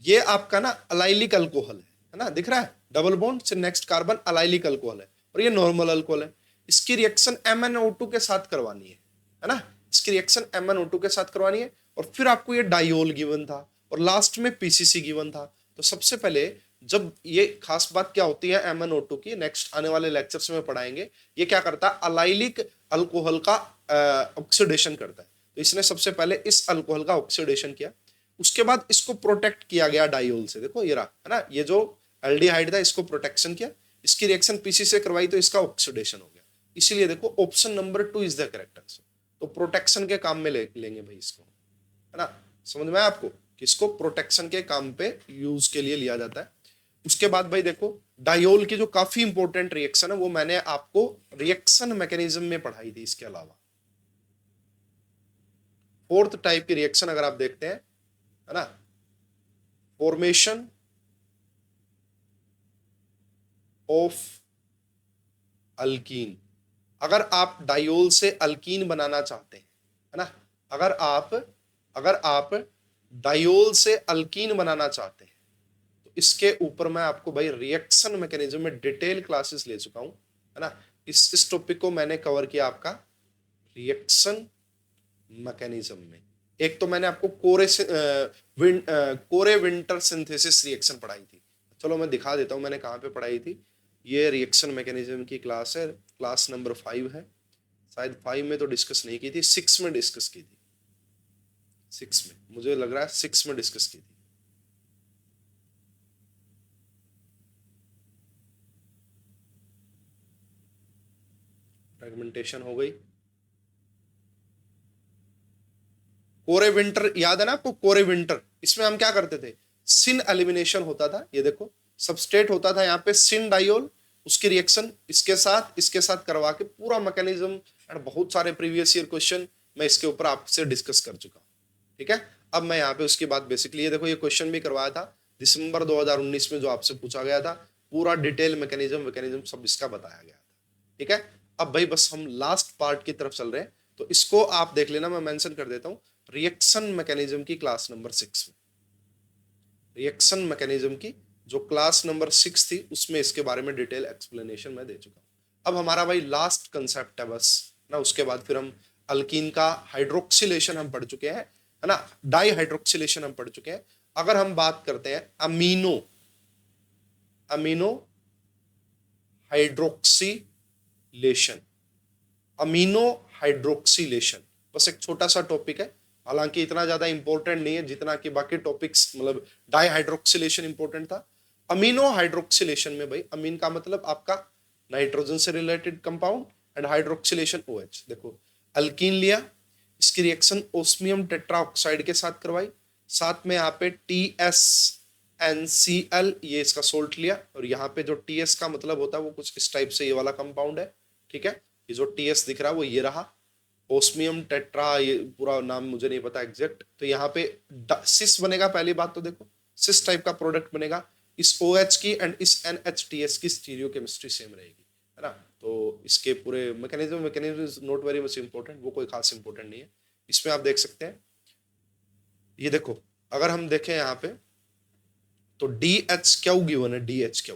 ये आपका ना अलाइलिक अल्कोहल है ना, दिख रहा है, डबल बॉन्ड से नेक्स्ट कार्बन अलाइलिक अल्कोहल है, और ये नॉर्मल अल्कोहल है। इसकी रिएक्शन MnO2 के साथ करवानी है ना, इसकी रिएक्शन MnO2 के साथ करवानी है, और फिर आपको ये डायोल गिवन था, और लास्ट में PCC गिवन था। तो सबसे पहले जब ये खास बात क्या होती है MnO2 की, नेक्स्ट आने वाले लेक्चर्स में पढ़ाएंगे, ये क्या करता है, अलाइलिक अल्कोहल का ऑक्सीडेशन करता है। तो इसने सबसे पहले इस अल्कोहल का ऑक्सीडेशन किया, उसके बाद इसको प्रोटेक्ट किया गया डायोल से, देखो ये रहा है ना, ये जो एल्डिहाइड था इसको प्रोटेक्शन किया, इसकी रिएक्शन पीसी से करवाई तो इसका ऑक्सीडेशन हो गया। इसीलिए देखो option number 2 is the correct answer. तो प्रोटेक्शन के काम में लेंगे भाई इसको, है ना, समझ में आया आपको कि इसको प्रोटेक्शन के काम पे यूज के लिए लिया जाता है। उसके बाद भाई देखो डायोल की जो काफी इंपॉर्टेंट रिएक्शन है वो मैंने आपको रिएक्शन मैकेनिज्म में पढ़ाई थी। इसके अलावा 4th टाइप की रिएक्शन अगर आप देखते हैं, है ना, फॉर्मेशन ऑफ अल्कीन। अगर आप डायोल से अल्कीन बनाना चाहते हैं, है ना, अगर आप डायोल से अल्कीन बनाना चाहते हैं तो इसके ऊपर मैं आपको भाई रिएक्शन मैकेनिज्म में डिटेल क्लासेस ले चुका हूं, है ना। इस टॉपिक को मैंने कवर किया आपका रिएक्शन मैकेनिज्म में। एक तो मैंने आपको कोरे विंटर सिंथेसिस रिएक्शन पढ़ाई थी, चलो मैं दिखा देता हूं मैंने कहां पे पढ़ाई थी। ये रिएक्शन मैकेनिज्म की क्लास है, क्लास नंबर 5 है, शायद 5 में तो डिस्कस नहीं की थी, 6 में डिस्कस की थी, 6 में मुझे लग रहा है 6 में डिस्कस की थी। फ्रेगमेंटेशन हो गई। कोरे विंटर याद है ना आपको, कोरे विंटर, इसमें हम क्या करते थे, सिन एलिमिनेशन होता था। ये देखो सबस्ट्रेट होता था यहाँ पे सिन डायोल, उसकी रिएक्शन इसके साथ करवा के पूरा मैकेनिज्म एंड बहुत सारे प्रीवियस ईयर क्वेश्चन मैं इसके ऊपर आपसे डिस्कस कर चुका हूँ। ठीक है, अब मैं यहाँ पे उसकी बात बेसिकली, ये देखो ये क्वेश्चन भी करवाया था दिसंबर 2019 में, जो आपसे पूछा गया था, पूरा डिटेल मैकेनिज्म सब इसका बताया गया था। ठीक है, अब भाई बस हम लास्ट पार्ट की तरफ चल रहे हैं, तो इसको आप देख लेना, मैं मेंशन कर देता हूँ, रिएक्शन मैकेनिज्म की क्लास नंबर 6 में, रिएक्शन मैकेनिज्म की जो क्लास नंबर 6 थी उसमें इसके बारे में डिटेल एक्सप्लेनेशन मैं दे चुका हूं। अब हमारा भाई लास्ट कंसेप्ट है बस ना, उसके बाद फिर हम अल्कीन का हाइड्रोक्सिलेशन हम पढ़ चुके हैं, है ना, डाई हाइड्रोक्सिलेशन हम पढ़ चुके हैं। अगर हम बात करते हैं अमीनो हाइड्रोक्सिलेशन, अमीनो हाइड्रोक्सिलेशन बस एक छोटा सा टॉपिक है, हालांकि इतना ज्यादा इंपॉर्टेंट नहीं है जितना कि बाकी टॉपिक्स, मतलब डाई हाइड्रोक्सिलेशन इंपॉर्टेंट था। अमीनो हाइड्रोक्सिलेशन में भाई अमीन का मतलब आपका नाइट्रोजन से related compound and hydroxylation OH। देखो अल्कीन लिया, इसकी रिएक्शन ओस्मियम टेट्राऑक्साइड के साथ करवाई, साथ में यहाँ पे TsNCl ये इसका सोल्ट लिया, और यहाँ पे जो TS का मतलब होता है वो कुछ इस टाइप से ये वाला कंपाउंड है। ठीक है, ये जो TS दिख रहा है वो ये रहा, ओस्मियम टेट्रा, ये पूरा नाम मुझे नहीं पता एग्जैक्ट। तो यहाँ पे सिस बनेगा, पहली बात तो देखो सिस टाइप का प्रोडक्ट बनेगा, इस OH की एंड इस NHTS की स्टीरियो केमिस्ट्री सेम रहेगी, है ना। तो इसके पूरे mechanism is not very much important, वो कोई खास इंपॉर्टेंट नहीं है। इसमें आप देख सकते हैं, ये देखो अगर हम देखें यहाँ पे तो DHQ गिवन है, DHQ।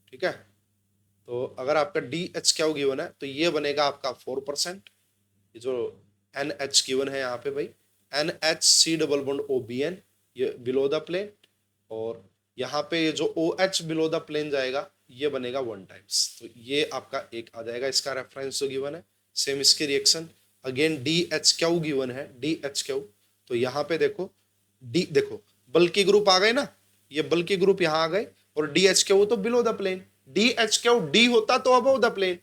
ठीक है, तो अगर आपका DHQ गिवन है तो ये बनेगा आपका 4%, ये जो NH गिवन है यहाँ पे भाई NHC डबल बॉन्ड OBN ये बिलो द प्लेन, और यहाँ पे ये जो OH बिलो द प्लेन जाएगा ये बनेगा 1 टाइम्स। तो ये आपका एक आ जाएगा, इसका रेफरेंस जो गिवन है सेम इसकी रिएक्शन। अगेन DHQ गिवन है, DHQ, तो यहाँ पे देखो देखो बल्कि ग्रुप आ गए ना, ये बल्कि ग्रुप यहाँ आ गए, और DHQ तो below the plane, DHQ D होता तो above the plane,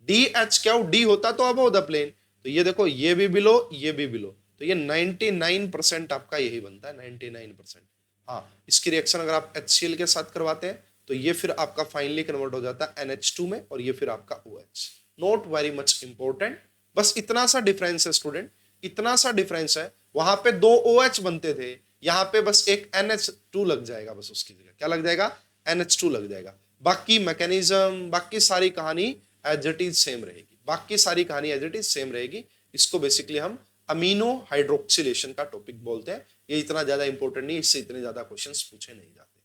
DHQ D होता तो अबव द प्लेन। तो ये देखो ये भी बिलो, ये भी बिलो, तो ये 99% आपका यही बनता है, 99%। हाँ, इसकी रिएक्शन अगर आप HCl के साथ करवाते हैं तो ये फिर आपका फाइनली कन्वर्ट हो जाता है NH2 में, और ये फिर आपका OH। Not very much important, बस इतना सा डिफरेंस है स्टूडेंट, इतना सा डिफरेंस है। वहां पे 2 OH बनते थे, यहाँ पे बस एक NH2 लग जाएगा, बस उसकी जगह क्या लग जाएगा, NH2 लग जाएगा। बाकी मैकेनिज्म, बाकी सारी कहानी एज इट इज सेम रहेगी, बाकी सारी कहानी एज इट इज सेम रहेगी। इसको बेसिकली हम अमीनो हाइड्रोक्सिलेशन का टॉपिक बोलते हैं। ये इतना ज्यादा इंपॉर्टेंट नहीं, इससे इतने ज्यादा क्वेश्चंस पूछे नहीं जाते।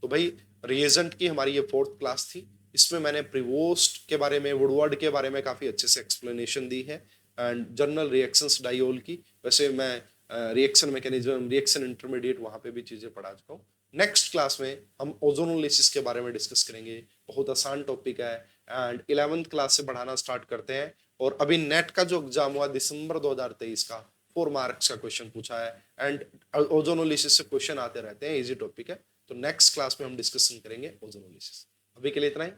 तो भाई रिएजेंट की हमारी ये 4th क्लास थी। इसमें मैंने प्रिवोस्ट के बारे में, वुडवर्ड के बारे में काफी अच्छे से एक्सप्लेनेशन दी है, एंड जनरल रिएक्शंस डाइओल की। वैसे मैं रिएक्शन मैकेनिज्म, रिएक्शन इंटरमीडिएट वहां पे भी चीजें पढ़ा चुका हूँ। नेक्स्ट क्लास में हम ओजोनोलिसिस के बारे में डिस्कस करेंगे, बहुत आसान टॉपिक है, एंड 11th क्लास से पढ़ाना स्टार्ट करते हैं। और अभी नेट का जो एग्जाम हुआ दिसंबर 2023 का, 4 मार्क्स का क्वेश्चन पूछा है, एंड ओजोनोलिसिस से क्वेश्चन आते रहते हैं, इजी टॉपिक है। तो नेक्स्ट क्लास में हम डिस्कशन करेंगे ओजोनोलिसिस। अभी के लिए इतना ही।